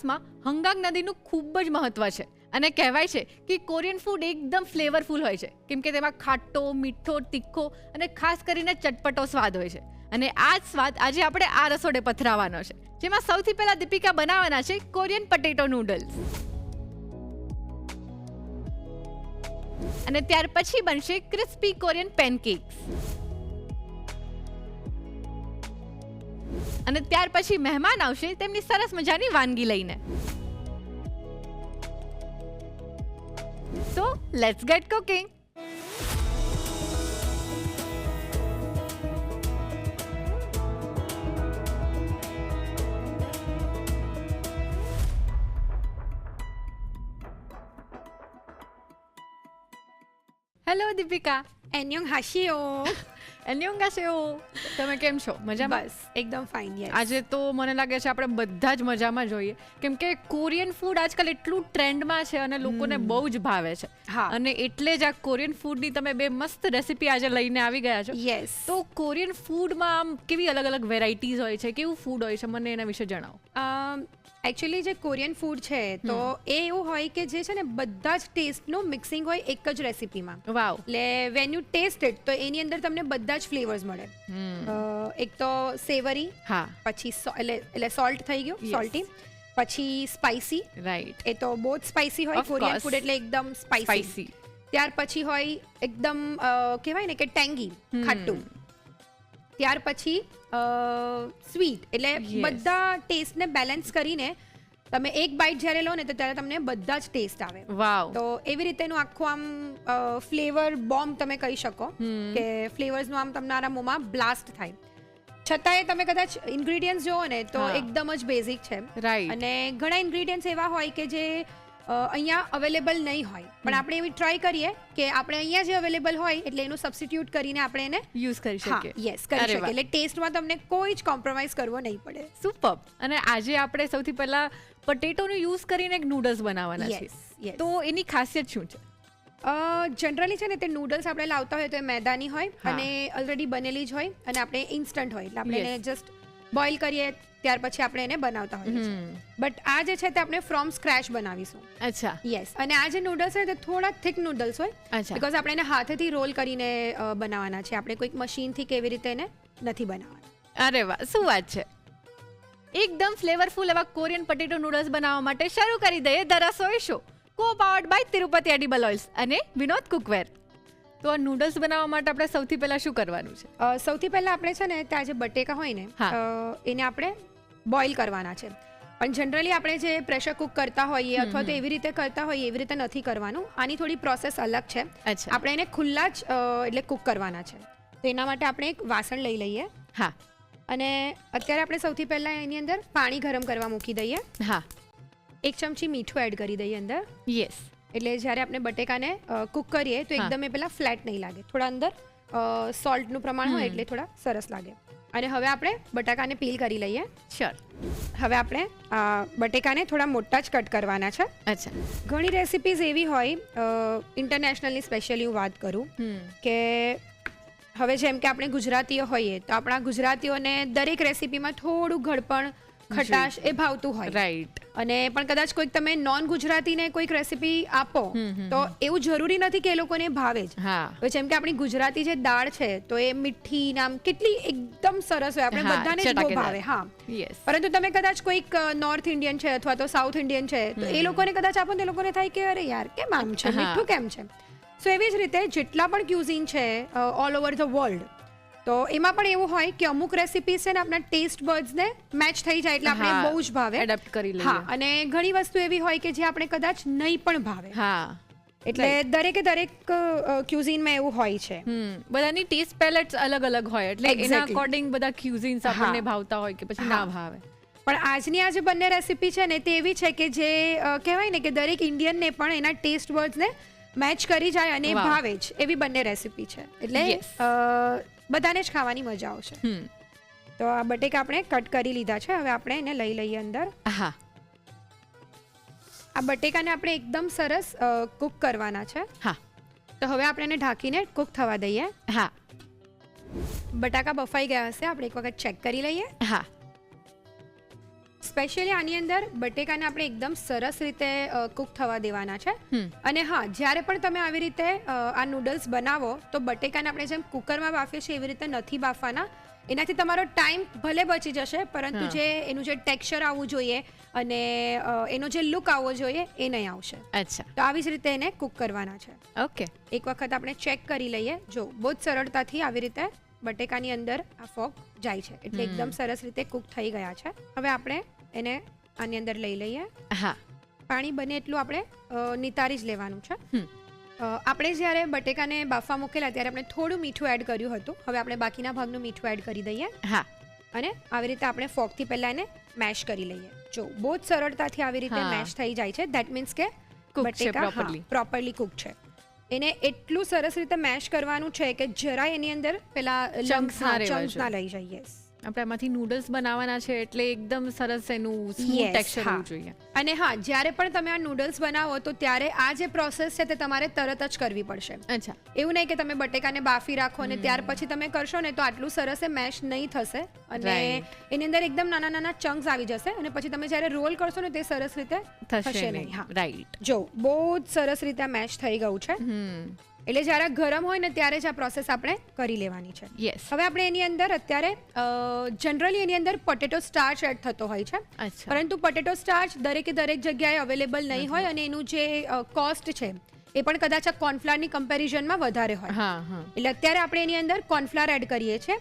પ્રવાસમાં હંગાંગ નદીનું ખૂબ જ મહત્વ છે અને કહેવાય છે કે કોરિયન ફૂડ એકદમ ફ્લેવરફુલ હોય છે કેમ કે તેમાં ખાટો, મીઠો, તીખો અને ખાસ કરીને ચટપટો સ્વાદ હોય છે. અને આ જ સ્વાદ આજે આપણે આ રસોડે પથરાવવાનો છે, જેમાં સૌથી પહેલા દીપિકા બનાવવાના છે કોરિયન પટેટો નૂડલ્સ. અને ત્યાર પછી બનશે ક્રિસ્પી કોરિયન પેનકેક્સ. અને ત્યાર પછી મહેમાન આવશે તેમની સરસ મજાની વાનગી લઈને. So, let's get cooking. Hello Deepika. એન્યોંગહાશિયો. એન્યોંગાસેઓ. તમે કેમ છો? મજામાં? બસ એકદમ ફાઇન. યસ. આજે તો મને લાગે છે આપણે બધા જ મજામાં જોઈએ કેમ કે કોરિયન ફૂડ આજકાલ એટલું ટ્રેન્ડમાં છે અને લોકોને બહુ જ ભાવે છે. હા. અને એટલે જ આ કોરિયન ફૂડની તમે બે મસ્ત રેસીપી આજે લઈને આવી ગયા છો. યસ. તો કોરિયન ફૂડમાં આમ કેવી અલગ અલગ વેરાયટીઝ હોય છે, કેવું ફૂડ હોય છે, મને એના વિશે જણાવો. એકચ્યુઅલી જે કોરિયન ફૂડ છે તો એ એવું હોય કે જે છે ને બધા જ ટેસ્ટનું મિક્સિંગ હોય એક જ રેસીપીમાં. વાવ. એટલે વેન યુ ટેસ્ટ ઇટ તો એની અંદર તમને બધા જ ફ્લેવર્સ મળે. એક તો સેવરી, હા, પછી એટલે સોલ્ટ થઈ ગયું, Yes. સોલ્ટી, પછી સ્પાઇસી, રાઈટ, એ તો બહુ જ સ્પાઇસી હોય. Of Korean course. ફૂડ એટલે એકદમ સ્પાઇસી. સ્પાઇસી. ત્યાર પછી હોય એકદમ કહેવાય ને કે ટેંગી, ખાટું. ત્યાર પછી સ્વીટ, એટલે Yes. બધા ટેસ્ટને બેલેન્સ કરીને તમે એક બાઇટ જ્યારે લો ને તો ત્યારે તમને બધા જ ટેસ્ટ આવે. વાવ. તો એવી રીતેનું આખું આમ ફ્લેવર બોમ્બ તમે કહી શકો કે ફ્લેવર્સનું આમ તમારા મોંમાં બ્લાસ્ટ થાય. છતાંય તમે કદાચ ઇન્ગ્રીડિયન્ટ્સ જોવો ને તો હા. એકદમ જ બેઝિક છે. રાઈટ. અને ઘણા ઇન્ગ્રીડિયન્ટ્સ એવા હોય કે જે અહીંયા અવેલેબલ નહીં હોય, પણ આપણે એવી ટ્રાય કરીએ કે આપણે અહીંયા જે અવેલેબલ હોય એટલે એનું સબસ્ટિટ્યુટ કરીને આપણે એને યુઝ કરી શકીએ. યસ કરી અરે શકીએ. વાહ. એટલે ટેસ્ટમાં તમને કોઈ જ કોમ્પ્રોમાઇઝ કરવો નહીં પડે. સુપર. અને આજે આપણે સૌથી પહેલા પટેટોનો યુઝ કરીને એક નૂડલ્સ બનાવવાના છે. યસ. તો એની ખાસિયત શું છે? જનરલી છે ને તે નૂડલ્સ આપણે લાવતા હોય તો એ મેદાની હોય હા. અને ઓલરેડી બનેલી જ હોય અને આપણે ઇન્સ્ટન્ટ હોય એટલે આપણે Yes. એને જસ્ટ બોઇલ કરીએ ત્યાર પછી આપણે એને બનાવતા હોઈએ છીએ. બટ આ જે છે તે આપણે ફ્રોમ સ્ક્રેચ બનાવીશું. અચ્છા. યસ. અને આ જે નૂડલ્સ છે તે થોડા થિક નૂડલ્સ હોય અચ્છા. બીકોઝ આપણે એને હાથેથી રોલ કરીને બનાવવાના છે. આપણે કોઈક મશીનથી કેવી રીતે એને નથી બનાવવાના. અરે વાહ, શું વાત છે. એકદમ ફ્લેવરફુલ એવા કોરિયન પટેટો નૂડલ્સ બનાવવા માટે શરૂ કરી દઈએ the Rasoi show, co powered by Tirupati edible oils અને વિનોદ કુકવેર. તો આ નૂડલ્સ બનાવવા માટે આપણે સૌથી પહેલા શું કરવાનું છે? સૌથી પહેલા આપણે છે ને ત્યાં જે બટેકા હોય ને હા. એને આપણે બોઇલ કરવાના છે. પણ જનરલી આપણે જે પ્રેશર કુક કરતા હોઈએ અથવા તો એવી રીતે કરતા હોઈએ એવી રીતે નથી કરવાનું. આની થોડી પ્રોસેસ અલગ છે. અચ્છા. આપણે એને ખુલ્લા જ એટલે કુક કરવાના છે. તો એના માટે આપણે એક વાસણ લઈ લઈએ હા. અને અત્યારે આપણે સૌથી પહેલા એની અંદર પાણી ગરમ કરવા મૂકી દઈએ. હા. 1 ચમચી મીઠું એડ કરી દઈએ અંદર. યસ. એટલે જ્યારે આપણે બટેકાને કુક કરીએ તો હા. એકદમ એ પેલા ફ્લેટ નહીં લાગે. થોડા અંદર સોલ્ટનું પ્રમાણ હોય એટલે થોડા સરસ લાગે. અને હવે આપણે બટાકાને પીલ કરી લઈએ. શ્યોર. હવે આપણે બટેકાને થોડા મોટા જ કટ કરવાના છે. અચ્છા. ઘણી રેસિપીઝ એવી હોય, ઇન્ટરનેશનલની સ્પેશિયલી હું વાત કરું કે હવે જેમ કે આપણે ગુજરાતીઓ હોઈએ તો આપણા ગુજરાતીઓને દરેક રેસિપીમાં થોડું ગળપણ, ખટાશ એ ભાવતું હોય. રાઈટ. અને પણ કદાચ કોઈક તમે નોન ગુજરાતીને કોઈક રેસિપી આપો તો એવું જરૂરી નથી કે એ લોકોને ભાવે જ. હા. હવે જેમ કે આપણી ગુજરાતી જે દાળ છે તો એ મીઠી નામ કેટલી એકદમ સરસ હોય, આપણે હા, બધાને જ બહુ ચટાકેદાર. ભાવે. હા. યસ. પરંતુ તમે કદાચ કોઈક નોર્થ ઇન્ડિયન છે અથવા તો સાઉથ ઇન્ડિયન છે તો એ લોકોને કદાચ આપો તો એ લોકોને થાય કે અરે યાર કેમ આમ છે, હા. મીઠું કેમ છે. સો એવી જ રીતે જેટલા પણ ક્યુઝિન છે ઓલ ઓવર ધ વર્લ્ડ તો એમાં પણ એવું હોય કે અમુક રેસિપીઝ છે ને આપણા ટેસ્ટ બર્ડ્સને મેચ થઈ જાય એટલે આપણે હા, બહુ જ ભાવે. એડપ્ટ કરી લઈએ. હા. અને ઘણી વસ્તુ એવી હોય કે જે આપણે કદાચ નહીં પણ ભાવે. હા. એટલે દરેકે દરેક ક્યુઝિનમાં એવું હોય છે. બધાની ટેસ્ટ પેલેટ્સ અલગ અલગ હોય એટલે એના Exactly. અકોર્ડિંગ બધા ક્યુઝિન્સ આપણને હા. ભાવતા હોય કે પછી હા. ના ભાવે. પણ આજની આ જે બંને રેસિપી છે ને તે એવી છે કે જે કહેવાય ને કે દરેક ઇન્ડિયનને પણ એના ટેસ્ટ બર્ડ્સને મેચ કરી જાય અને વાહ. ભાવે જ એવી બંને રેસિપી છે. એટલે Yes. બધાને જ ખાવાની મજા આવશે. તો આ બટેકા આપણે કટ કરી લીધા છે. હવે આપણે એને લઈ લઈએ અંદર. હા. આ બટેકાને આપણે એકદમ સરસ કુક કરવાના છે. હા. તો હવે આપણે એને ઢાંકીને કુક થવા દઈએ. હા. બટાકા બફાઈ ગયા હશે, આપણે એક વખત ચેક કરી લઈએ. હા. સ્પેશિયલી આની અંદર બટેકાને આપણે એકદમ સરસ રીતે કૂક થવા દેવાના છે. અને હા, જ્યારે પણ તમે આવી રીતે આ નૂડલ્સ બનાવો તો બટેકાને આપણે જેમ કુકરમાં બાફીએ છીએ એવી રીતે નથી બાફવાના. એનાથી તમારો ટાઈમ ભલે બચી જશે, પરંતુ જે એનું જે ટેક્સચર આવવું જોઈએ અને એનો જે લુક આવવો જોઈએ એ નહીં આવશે. અચ્છા, તો આવી જ રીતે એને કૂક કરવાના છે. ઓકે. એક વખત આપણે ચેક કરી લઈએ. જો બહુ જ સરળતાથી આવી રીતે બટેકાની અંદર આ ફોગ જાય છે, એટલે એકદમ સરસ રીતે કૂક થઈ ગયા છે. હવે આપણે એને આની અંદર લઈ લઈએ. હા, પાણી બને એટલું આપણે નિતારી જ લેવાનું છે. આપણે જ્યારે બટેકાને બાફવા મૂકેલા ત્યારે આપણે થોડું મીઠું એડ કર્યું હતું. હવે આપણે બાકીના ભાગનું મીઠું એડ કરી દઈએ. હા, અને આવી રીતે આપણે ફોગથી પહેલા એને મેશ કરી લઈએ. જો બહુ જ સરળતાથી આવી રીતે મેશ થઈ જાય છે. દેટ મીન્સ કે બટેકા પ્રોપરલી કુક છે. એને એટલું સરસ રીતે મેશ કરવાનું છે કે જરાય એની અંદર પેલા ચંક્સ ના લઈ જઈએ. આપણે આમાંથી નૂડલ્સ બનાવવાના છે એટલે એકદમ સરસ એનું સ્મૂથ ટેક્સચર હોવું જોઈએ. અને હા, જ્યારે પણ તમે આ નૂડલ્સ બનાવો તો ત્યારે આ જે પ્રોસેસ છે તે તમારે તરત જ કરવી પડશે. અચ્છા, એવું નહીં કે તમે બટેકાને બાફી રાખો અને ત્યાર પછી તમે કરશો ને તો આટલું સરસ એ મેશ નહીં થશે અને એની અંદર એકદમ નાના નાના ચંક્સ આવી જશે અને પછી તમે જ્યારે રોલ કરશો ને તે સરસ રીતે થશે નહીં. હા, રાઈટ. જો બહુ જ સરસ રીતે મેશ થઈ ગયું છે. એટલે જ્યારે ગરમ હોય ને ત્યારે જ આ પ્રોસેસ આપણે કરી લેવાની છે. યસ. હવે આપણે એની અંદર અત્યારે જનરલી એની અંદર પોટેટો સ્ટાર્ચ એડ થતો હોય છે, પરંતુ પોટેટો સ્ટાર્ચ દરેક જગ્યાએ અવેલેબલ નહીં હોય અને એનું જે કોસ્ટ છે એ પણ કદાચ આ કોર્નફ્લાવરની કમ્પેરિઝનમાં વધારે હોય. એટલે અત્યારે આપણે એની અંદર કોર્નફ્લાવર એડ કરીએ છીએ.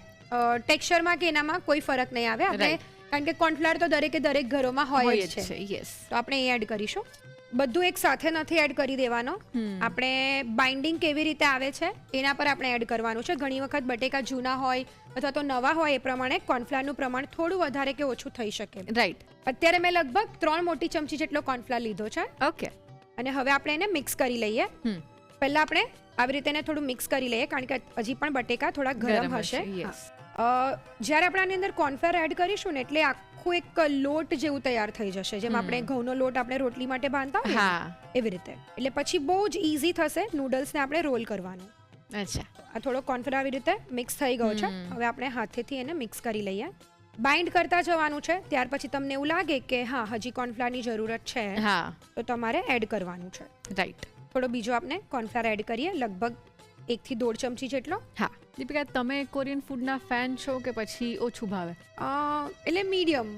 ટેક્સચરમાં કે એનામાં કોઈ ફરક નહીં આવે આપણે, કારણ કે કોર્નફ્લાવર તો દરેક ઘરોમાં હોય જ છે. યસ. તો આપણે એ એડ કરીશું. બધું એક સાથે નથી એડ કરી દેવાનો. આપણે બાઇન્ડિંગ કેવી રીતે આવે છે એના પર આપણે એડ કરવાનું છે. ઘણી વખત બટેકા જૂના હોય અથવા તો નવા હોય એ પ્રમાણે કોર્નફ્લાવરનું પ્રમાણ થોડું વધારે કે ઓછું થઈ શકે. રાઈટ. અત્યારે મેં લગભગ 3 મોટી ચમચી જેટલો કોર્નફ્લાવર લીધો છે. ઓકે. અને હવે આપણે એને મિક્સ કરી લઈએ. પહેલા આપણે આવી રીતે એને થોડું મિક્સ કરી લઈએ કારણ કે હજી પણ બટેકા થોડા ગરમ હશે. જ્યારે આપણે આની અંદર કોર્નફ્લાવર એડ કરીશું ને એટલે આખું એક લોટ જેવું તૈયાર થઈ જશે, જેમ આપણે ઘઉંનો લોટ આપણે રોટલી માટે બાંધતા હોય એવી રીતે. એટલે પછી બહુ જ ઈઝી થશે નૂડલ્સને આપણે રોલ કરવાનું. અચ્છા, આ થોડો કોર્નફ્લાવર આવી રીતે મિક્સ થઈ ગયો છે. હવે આપણે હાથેથી એને મિક્સ કરી લઈએ. બાઇન્ડ કરતા જવાનું છે. ત્યાર પછી તમને એવું લાગે કે હા હજી કોર્નફ્લાવરની જરૂરત છે તો તમારે એડ કરવાનું છે. રાઈટ. થોડો બીજો આપણે કોર્નફ્લાવર એડ કરીએ, લગભગ 1 થી 1.5 ચમચી જેટલો. હા. દીપિકા, તમે કોરિયન ફૂડના ફેન છો કે પછી ઓછું ભાવે? એટલે મીડિયમ.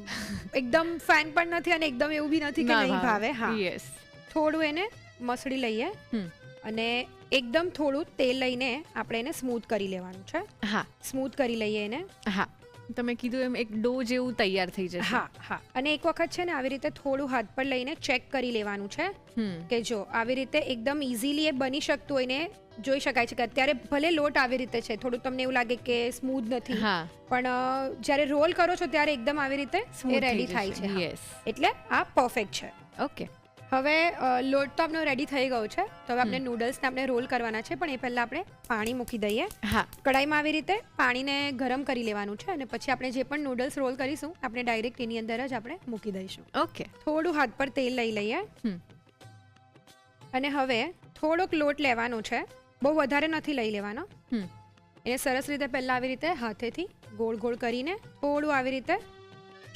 એકદમ ફેન પણ નથી અને એકદમ એવું બી નથી કે નહીં ભાવે. હા, યસ. થોડું એને મસળી લઈએ અને એકદમ થોડું તેલ લઈને આપણે એને સ્મૂથ કરી લેવાનું છે. હા, સ્મૂથ કરી લઈએ એને. હા, તમે કીધું એમ એક ડો જેવું તૈયાર થઈ જશે. હા. અને એક વખત છે ને આવી રીતે થોડું હાથ પર લઈને ચેક કરી લેવાનું છે કે જો આવી રીતે એકદમ ઇઝીલી એ બની શકતું હોય ને જોઈ શકાય છે કે અત્યારે ભલે લોટ આવી રીતે છે, થોડું તમને એવું લાગે કે સ્મૂથ નથી, પણ જ્યારે રોલ કરો છો ત્યારે એકદમ આવી રીતે એ રેડી થાય છે. યસ. એટલે આ પરફેક્ટ છે. ઓકે. હવે લોટ તો આપણો રેડી થઈ ગયો છે. તો હવે આપણે નૂડલ્સને આપણે રોલ કરવાના છે, પણ એ પહેલા આપણે પાણી મૂકી દઈએ. હા, કડાઈમાં આવી રીતે પાણીને ગરમ કરી લેવાનું છે અને પછી આપણે જે પણ નૂડલ્સ રોલ કરીશું આપણે ડાયરેક્ટ એની અંદર જ આપણે મૂકી દઈશું. ઓકે. થોડું હાથ પર તેલ લઈ લઈએ અને હવે થોડોક લોટ લેવાનો છે, બહુ વધારે નથી લઈ લેવાનો. એને સરસ રીતે પહેલા આવી રીતે હાથેથી ગોળ ગોળ કરીને થોડું આવી રીતે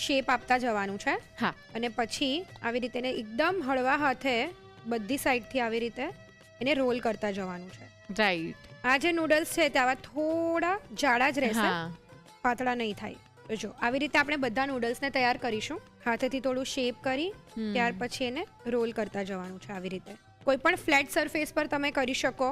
શેપ આપતા જવાનું છે. હા. અને પછી આવી રીતે એકદમ હળવા હાથે બધી સાઈડથી આવી રીતે એને રોલ કરતા જવાનું છે. રાઈટ. આ જે નૂડલ્સ છે તે આવા થોડા જાડા જ રહેશે, પાતળા નહીં થાય. તો જો આવી રીતે આપણે બધા નૂડલ્સને તૈયાર કરીશું. હાથેથી થોડું શેપ કરી ત્યાર પછી એને રોલ કરતા જવાનું છે આવી રીતે. કોઈ પણ ફ્લેટ સરફેસ પર તમે કરી શકો.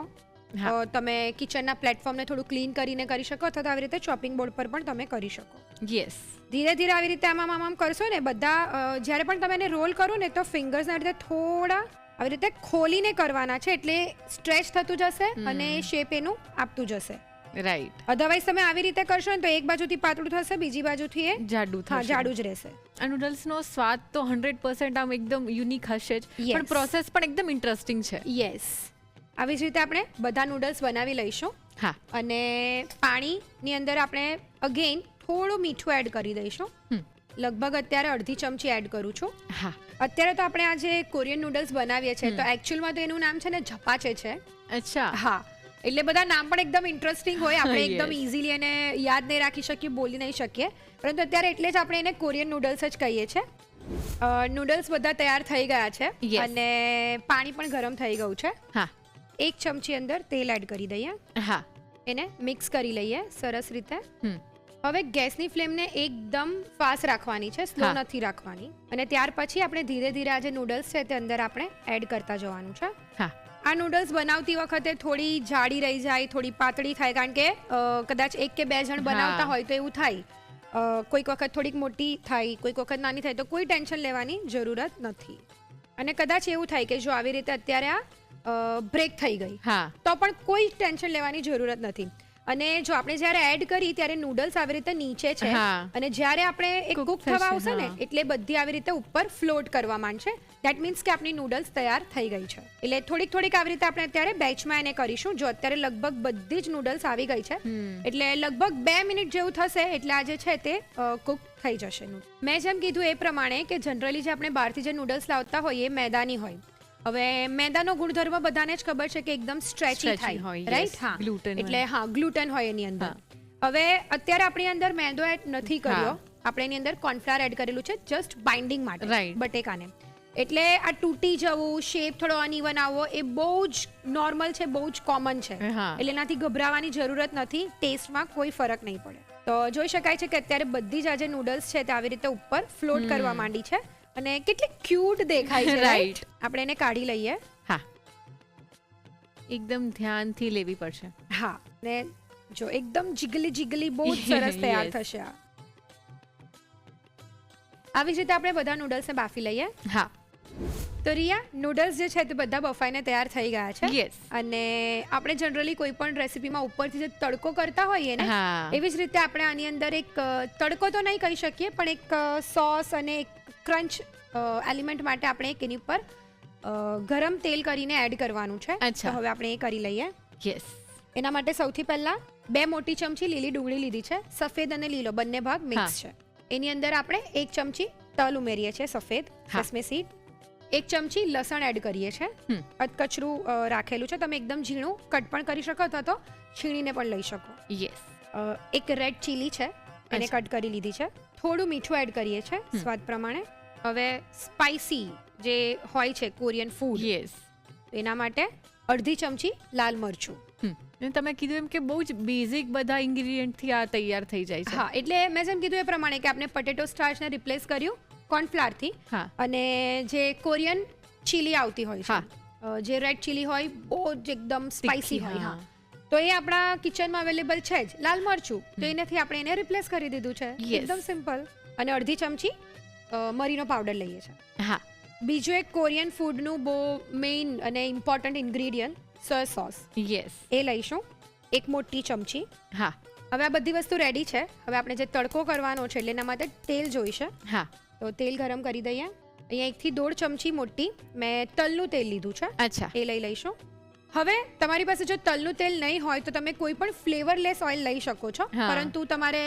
તમે કિચનના પ્લેટફોર્મને થોડું ક્લીન કરીને કરી શકો અથવા તો આવી રીતે ચોપિંગ બોર્ડ પર પણ તમે કરી શકો. યસ. ધીરે ધીરે આવી રીતે આમ કરશો ને બધા, જ્યારે પણ તમે એને રોલ કરો ને તો ફિંગર્સને આવી રીતે થોડા આવી રીતે ખોલીને કરવાના છે, એટલે સ્ટ્રેચ થતું જશે અને શેપ એનું આપતું જશે. રાઈટ. અધરવાઇઝ તમે આવી રીતે કરશો ને તો એક બાજુથી પાતળું થશે, બીજી બાજુથી એ જાડું થશે. જાડું જ રહેશે. આ નૂડલ્સનો સ્વાદ તો 100% આમ એકદમ યુનિક હશે જ, પણ પ્રોસેસ પણ એકદમ ઇન્ટરેસ્ટિંગ છે. યસ. આવી જ રીતે આપણે બધા નૂડલ્સ બનાવી લઈશું. હા. અને પાણીની અંદર આપણે અગેન થોડું મીઠું એડ કરી દઈશું. લગભગ અત્યારે 1/2 ચમચી એડ કરું છું. હા. અત્યારે તો આપણે આ જે કોરિયન નૂડલ્સ બનાવીએ છીએ તો એકચ્યુઅલમાં તો એનું નામ છે ને ઝપાચે છે. અચ્છા. હા, એટલે બધા નામ પણ એકદમ ઇન્ટરેસ્ટિંગ હોય, આપણે એકદમ ઇઝીલી એને યાદ નહીં રાખી શકીએ, બોલી નહીં શકીએ, પરંતુ અત્યારે એટલે જ આપણે એને કોરિયન નૂડલ્સ જ કહીએ છીએ. નૂડલ્સ બધા તૈયાર થઈ ગયા છે Yes. અને પાણી પણ ગરમ થઈ ગયું છે. હા 1 ચમચી અંદર તેલ એડ કરી દઈએ, હા એને મિક્સ કરી લઈએ સરસ રીતે. હમ હવે ગેસની ફ્લેમને એકદમ ફાસ્ટ રાખવાની છે, સ્લો હા. નથી રાખવાની. અને ત્યાર પછી આપણે ધીરે ધીરે આ જે નૂડલ્સ છે તે અંદર આપણે એડ કરતા જવાનું છે. હા આ નૂડલ્સ બનાવતી વખતે થોડી જાડી રહી જાય, થોડી પાતળી થાય, કારણ કે કદાચ 1 કે 2 જણ બનાવતા હા. હોય તો એવું થાય. કોઈક વખત થોડીક મોટી થાય, કોઈક વખત નાની થાય, તો કોઈ ટેન્શન લેવાની જરૂરત નથી. અને કદાચ એવું થાય કે જો આવી રીતે અત્યારે આ બ્રેક થઈ ગઈ હા તો પણ કોઈ ટેન્શન લેવાની જરૂરત નથી. અને જો આપણે જ્યારે એડ કરી ત્યારે નૂડલ્સ આવી રીતે નીચે છે હા. અને જ્યારે આપણે એ Cook કુક થવા થશે, આવશે ને હા. એટલે બધી આવી રીતે ઉપર ફ્લોટ કરવા માંડશે. ધેટ મીન્સ કે આપણી નૂડલ્સ તૈયાર થઈ ગઈ છે. એટલે થોડીક થોડીક આવી રીતે આપણે અત્યારે બેચમાં એને કરીશું. જો અત્યારે લગભગ બધી જ નૂડલ્સ આવી ગઈ છે, એટલે લગભગ 2 મિનિટ જેવું થશે એટલે આ જે છે તે કુક થઈ જશે. મેં જેમ કીધું એ પ્રમાણે કે જનરલી જે આપણે બહારથી જે નૂડલ્સ લાવતા હોઈએ એ મેદાની હોય. હવે મેદાનો ગુણધર્મ બધાને જ ખબર છે કે એકદમ સ્ટ્રેચી Stretchy થાય, હોય, yes. રાઈટ? હા, Gluten એટલે હા ગ્લુટેન હોય એની અંદર. હવે અત્યારે આપણી અંદર મેદો એડ નથી કર્યો, આપણે એની અંદર કોર્નફ્લાવર એડ કરેલું છે જસ્ટ બાઇન્ડિંગ માટે, Right. બટેકાને. એટલે આ તૂટી જવું, શેપ થોડો અનઇવન આવવો એ બહુ જ નોર્મલ છે, બહુ જ કોમન છે. હા. એટલે એનાથી ગભરાવાની જરૂરત નથી, ટેસ્ટમાં કોઈ ફરક નહીં પડે. તો જોઈ શકાય છે કે અત્યારે બધી જ આ જે નૂડલ્સ છે તે આવી રીતે ઉપર ફ્લોટ કરવા માંડી છે અને કેટલી ક્યુટ દેખાય છે, Right. રાઈટ? આપણે એને કાઢી લઈએ. હા એકદમ ધ્યાનથી લેવી પડશે. હા, ને જો એકદમ જીગલી જીગલી બહુ જ સરસ તૈયાર Yes. થશે આ. આવી જ રીતે આપણે બધા નૂડલ્સને બાફી લઈએ. હા તો રિયા, નૂડલ્સ જે છે તે બધા બફાઈને તૈયાર થઈ ગયા છે. યસ અને આપણે જનરલી કોઈ પણ રેસીપીમાં ઉપરથી જે તડકો કરતા હોઈએ ને, હા એવી જ રીતે આપણે આની અંદર એક તડકો તો નહીં કહી શકીએ પણ એક સોસ અને એક ક્રંચ એલિમેન્ટ માટે આપણે એક એની ઉપર ગરમ તેલ કરીને એડ કરવાનું છે. અચ્છા. તો હવે આપણે એ કરી લઈએ. યસ એના માટે સૌથી પહેલા 2 મોટી ચમચી લીલી ડુંગળી લીધી છે, સફેદ અને લીલો બંને ભાગ મિક્સ છે. એની અંદર આપણે 1 ચમચી તલ ઉમેરીએ છીએ, સફેદ હા. સેસમી સીડ. 1 ચમચી લસણ એડ કરીએ છીએ, હમ. અધકચરું રાખેલું છે. તમે એકદમ ઝીણું કટ પણ કરી શકો અથવા તો છીણીને પણ લઈ શકો. યસ એક રેડ ચીલી છે, એને અચ્છા. કટ કરી લીધી છે. થોડું મીઠું એડ કરીએ છીએ સ્વાદ પ્રમાણે. હવે સ્પાઇસી જે હોય છે કોરિયન ફૂડ, યસ એના માટે 1/2 ચમચી લાલ મરચું. તમે કીધું એમ કે બહુ જ બેઝિક બધા ઇન્ગ્રીડિયન્ટથી આ તૈયાર થઈ જાય છે. હા, એટલે મેં જેમ કીધું એ પ્રમાણે કે આપણે પોટેટો સ્ટાર્ચને રિપ્લેસ કર્યું કોર્નફ્લાવરથી. હા અને જે કોરિયન ચીલી આવતી હોય છે, હા. જે રેડ ચીલી હોય બહુ જ એકદમ સ્પાઇસી તીખી, હોય, હા. હા, તો એ આપણા કિચનમાં અવેલેબલ છે જ. લાલ મરચું તો એનાથી આપણે એને રિપ્લેસ કરી દીધું છે. Yes. એકદમ સિમ્પલ. અને 1/2 ચમચી મરીનો પાવડર લઈએ છીએ. હા બીજું એક કોરિયન ફૂડનું બહુ મેઇન અને ઇમ્પોર્ટન્ટ ઇન્ગ્રીડિયન્ટ સોય સોસ, યસ એ લઈશું 1 મોટી ચમચી. હા હવે આ બધી વસ્તુ રેડી છે. હવે આપણે જે તડકો કરવાનો છે એટલે એના માટે તેલ જોઈશે. હા તો તેલ ગરમ કરી દઈએ. અહીંયા 1 થી 1.5 ચમચી મોટી મેં તલનું તેલ લીધું છે, અચ્છા એ લઈ લઈશું. હવે તમારી પાસે જો તલનું તેલ નહીં હોય તો તમે કોઈ પણ ફ્લેવરલેસ ઓઇલ લઈ શકો છો, હા. પરંતુ તમારે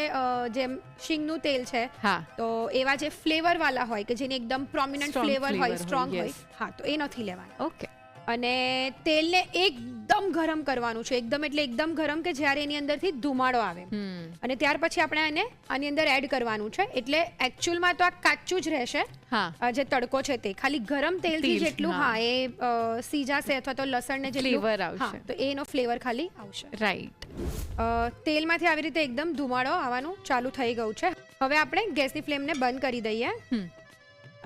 જેમ શીંગનું તેલ છે હા તો એવા જે ફ્લેવર વાળા હોય કે જેની એકદમ પ્રોમિનન્ટ Strong ફ્લેવર flavor હોય, હોય, સ્ટ્રોંગ હોય, yes. હા, તો એ નથી લેવાના. ઓકે અને તેલને એકદમ ગરમ કરવાનું છે, એકદમ એટલે એકદમ ગરમ કે જ્યારે એની અંદરથી ધુમાડો આવે. અને ત્યાર પછી આપણે એને આની અંદર એડ કરવાનું છે. એટલે એકચ્યુઅલમાં તો આ કાચું જ રહેશે. હા આ જે તડકો છે તે ખાલી ગરમ તેલથી તેલ, જેટલું હા. હા એ સીજાશે અથવા તો લસણને જેટલું Flavor આવશે. હા, તો એનો ફ્લેવર ખાલી આવશે. રાઈટ તેલમાંથી આવી રીતે એકદમ ધુમાડો આવવાનું ચાલુ થઈ ગયું છે. હવે આપણે ગેસની ફ્લેમને બંધ કરી દઈએ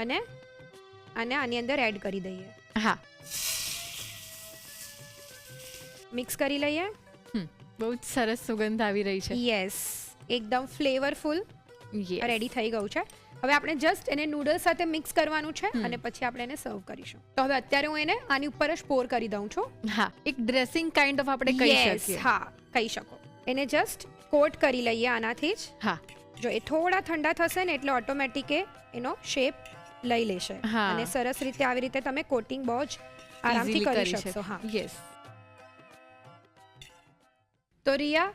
અને આને આની અંદર એડ કરી દઈએ. હા મિક્સ કરી લઈએ. બહુ જ સરસ સુગંધ આવી રહી છે. યસ, એકદમ ફ્લેવરફુલ Yes. રેડી થઈ ગયું છે. હવે આપણે જસ્ટ એને નૂડલ્સ સાથે મિક્સ કરવાનું છે અને પછી આપણે એને સર્વ કરીશું. તો હવે અત્યારે હું એને આની ઉપર જ પોર કરી દઉં છું. હા એક ડ્રેસિંગ કાઇન્ડ ઓફ આપણે કહી Yes, શકીએ. હા, કહી શકો. એને જસ્ટ કોટ કરી લઈએ આનાથી જ. હા જો એ થોડા ઠંડા થશે ને એટલે ઓટોમેટિક એનો શેપ લઈ લેશે. હા. અને સરસ રીતે આવી રીતે તમે કોટિંગ બહુ જ આરામથી Easily કરી શકશો. હા. યસ તો રિયા,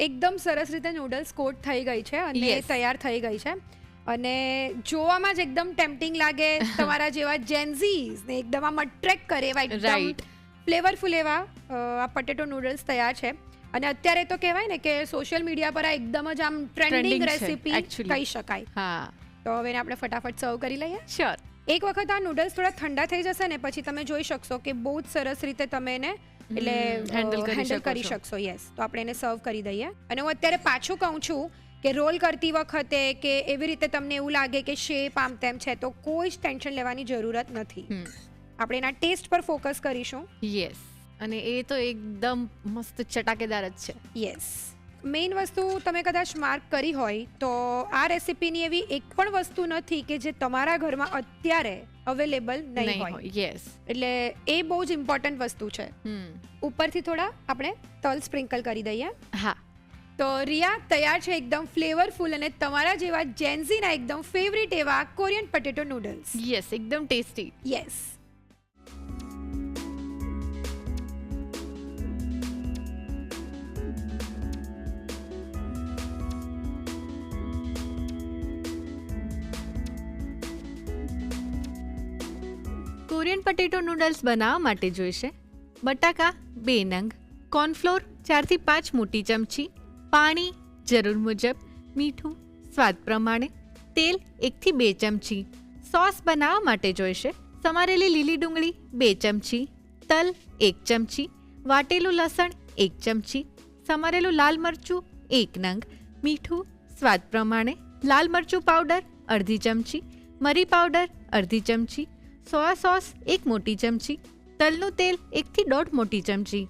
એકદમ સરસ રીતે નૂડલ્સ કોટ થઈ ગઈ છે અને Yes. તૈયાર થઈ ગઈ છે. અને જોવામાં જ એકદમ ટેમ્પટિંગ લાગે, તમારા જેવા જેન્ઝીઝ ને એકદમ આમ અટ્રેક્ટ કરે એવા એકદમ Right. ફ્લેવરફુલ એવા આ પોટેટો નૂડલ્સ તૈયાર છે. અને અત્યારે તો કહેવાય ને કે સોશિયલ મીડિયા પર આ એકદમ જ આમ ટ્રેન્ડિંગ Trending છે, રેસીપી actually. કહી શકાય. હા તો હવે એને આપણે ફટાફટ સર્વ કરી લઈએ. શ્યોર. એક વખત આ નૂડલ્સ થોડા ઠંડા થઈ જશે ને પછી તમે જોઈ શકશો કે બહુ જ સરસ રીતે તમે એને એટલે handle કરી હેન્ડલ શકો કરી છો. શકશો. યસ, તો આપણે એને સર્વ કરી દઈએ. અને હું અત્યારે પાછું કહું છું કે રોલ કરતી વખતે કે એવી રીતે તમને એવું લાગે કે શેપ આમ તેમ છે તો કોઈ જ ટેન્શન લેવાની જરૂરત નથી. આપણે એના ટેસ્ટ પર ફોકસ કરીશું. યસ, અને એ તો એકદમ મસ્ત ચટાકેદાર જ છે. યસ, મેઇન વસ્તુ તમે કદાચ માર્ક કરી હોય તો આ રેસિપીની એવી એક પણ વસ્તુ નથી કે જે તમારા ઘરમાં અત્યારે અવેલેબલ નહીં હોય. યસ, એટલે એ બહુ જ ઇમ્પોર્ટન્ટ વસ્તુ છે. ઉપરથી થોડા આપણે તલ સ્પ્રિંકલ કરી દઈએ. હા. તો રિયા તૈયાર છે એકદમ ફ્લેવરફુલ અને તમારા જેવા જેન્ઝીના એકદમ ફેવરિટ એવા કોરિયન પોટેટો નૂડલ્સ. યસ, એકદમ tasty. Yes. Korean potato noodles બનાવવા માટે જોઈશે બટાકા 2 નંગ, કોર્નફ્લોર 4 થી 5 મોટી ચમચી, પાણી જરૂર મુજબ, મીઠું સ્વાદ પ્રમાણે, તેલ 1 થી 2 ચમચી. સોસ બનાવવા માટે જોઈશે સમારેલી લીલી ડુંગળી 2 ચમચી, તલ 1 ચમચી, વાટેલું લસણ 1 ચમચી, સમારેલું લાલ મરચું 1 નંગ, મીઠું સ્વાદ પ્રમાણે, લાલ મરચું પાવડર અડધી ચમચી, મરી પાવડર અડધી ચમચી, સોયા સોસ 1 મોટી ચમચી, તલનું તેલ 1 થી 1.5 મોટી ચમચી.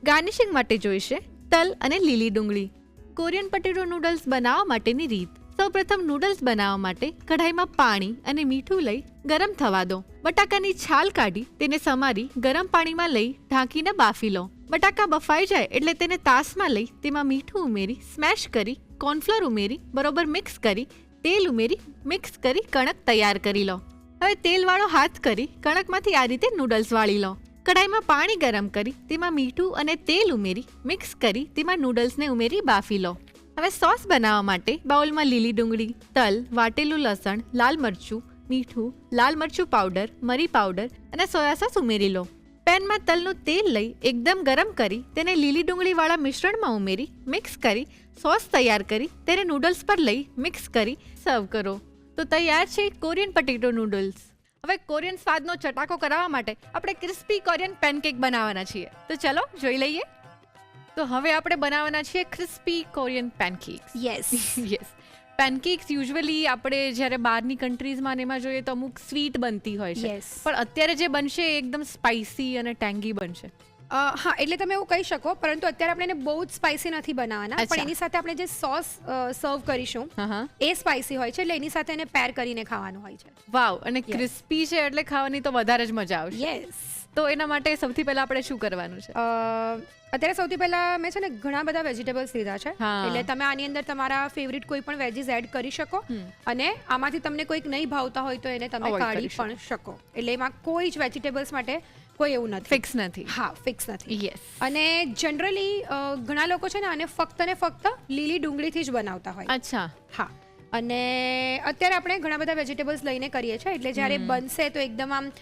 ગાર્નિશિંગ માટે જોઈશે તલ અને લીલી ડુંગળી. કોરિયન પોટેટો નૂડલ્સ બનાવવા માટેની રીત. સૌપ્રથમ નૂડલ્સ બનાવવા માટે કઢાઈમાં પાણી અને મીઠું લઈ ગરમ થવા દો. બટાકાની છાલ કાઢી તેને સમારી ગરમ પાણીમાં લઈ ઢાંકીને બાફી લો. બટાકા બફાઈ જાય એટલે તેને તાસમાં લઈ તેમાં મીઠું ઉમેરી સ્મેશ કરી, કોર્નફ્લોર ઉમેરી બરોબર મિક્સ કરી, તેલ ઉમેરી મિક્સ કરી કણક તૈયાર કરી લો. હવે તેલવાળો હાથ કરી કણકમાંથી આ રીતે નૂડલ્સ વાળી લો. કઢાઈમાં પાણી ગરમ કરી તેમાં મીઠું અને તેલ ઉમેરી મિક્સ કરી તેમાં નૂડલ્સને ઉમેરી બાફી લો. હવે સોસ બનાવવા માટે બાઉલમાં લીલી ડુંગળી, તલ, વાટેલું લસણ, લાલ મરચું, મીઠું, લાલ મરચું પાવડર, મરી પાવડર અને સોયા સોસ ઉમેરી લો. પેનમાં તલનું તેલ લઈ એકદમ ગરમ કરી તેને લીલી ડુંગળીવાળા મિશ્રણમાં ઉમેરી મિક્સ કરી સોસ તૈયાર કરી તેને નૂડલ્સ પર લઈ મિક્સ કરી સર્વ કરો. તો તૈયાર છે કોરિયન પોટેટો નૂડલ્સ. હવે કોરિયન સ્વાદનો ચટાકો કરાવવા માટે આપણે ક્રિસ્પી કોરિયન પેનકેક બનાવવાના છીએ. તો ચલો જોઈ લઈએ. તો હવે આપણે બનાવવાના છીએ crispy Korean pancakes. Yes. Yes. Pancakes usually આપણે જ્યારે બહારની કન્ટ્રીઝમાં ને એમાં જોઈએ તો અમુક સ્વીટ બનતી હોય છે. Yes. પણ અત્યારે જે બનશે એ એકદમ સ્પાઇસી અને ટેંગી બનશે. હા, એટલે તમે એવું કહી શકો, પરંતુ અત્યારે આપણે એને બહુ જ સ્પાઇસી નથી બનાવવાના. અચ્છા. પણ એની સાથે આપણે જે સોસ સર્વ કરીશું હા. એ સ્પાઇસી હોય છે, એટલે એની સાથે એને પેર કરીને ખાવાનું હોય છે. વાવ, અને Yes. ક્રિસ્પી છે એટલે ખાવાની તો વધારે જ મજા આવશે. યસ. તો એના માટે સૌથી પહેલા આપણે શું કરવાનું છે? અત્યારે સૌથી પહેલા મેં છે ને ઘણા બધા વેજીટેબલ્સ લીધા છે. હા. એટલે તમે આની અંદર તમારા ફેવરિટ કોઈ પણ વેજીસ એડ કરી શકો અને આમાંથી તમને કોઈક નહીં ભાવતા હોય તો એને તમે Avoid કાઢી કરી શકો. પણ શકો. એટલે એમાં કોઈ જ વેજીટેબલ્સ માટે કોઈ એવું નથી. ફિક્સ નથી. હા, ફિક્સ નથી. યસ. અને જનરલી ઘણા લોકો છે ને આને ફક્ત ને ફક્ત લીલી ડુંગળીથી જ બનાવતા હોય. અચ્છા. હા, અને અત્યારે આપણે ઘણા બધા વેજીટેબલ્સ લઈને કરીએ છીએ, એટલે જ્યારે બનશે તો એકદમ આમ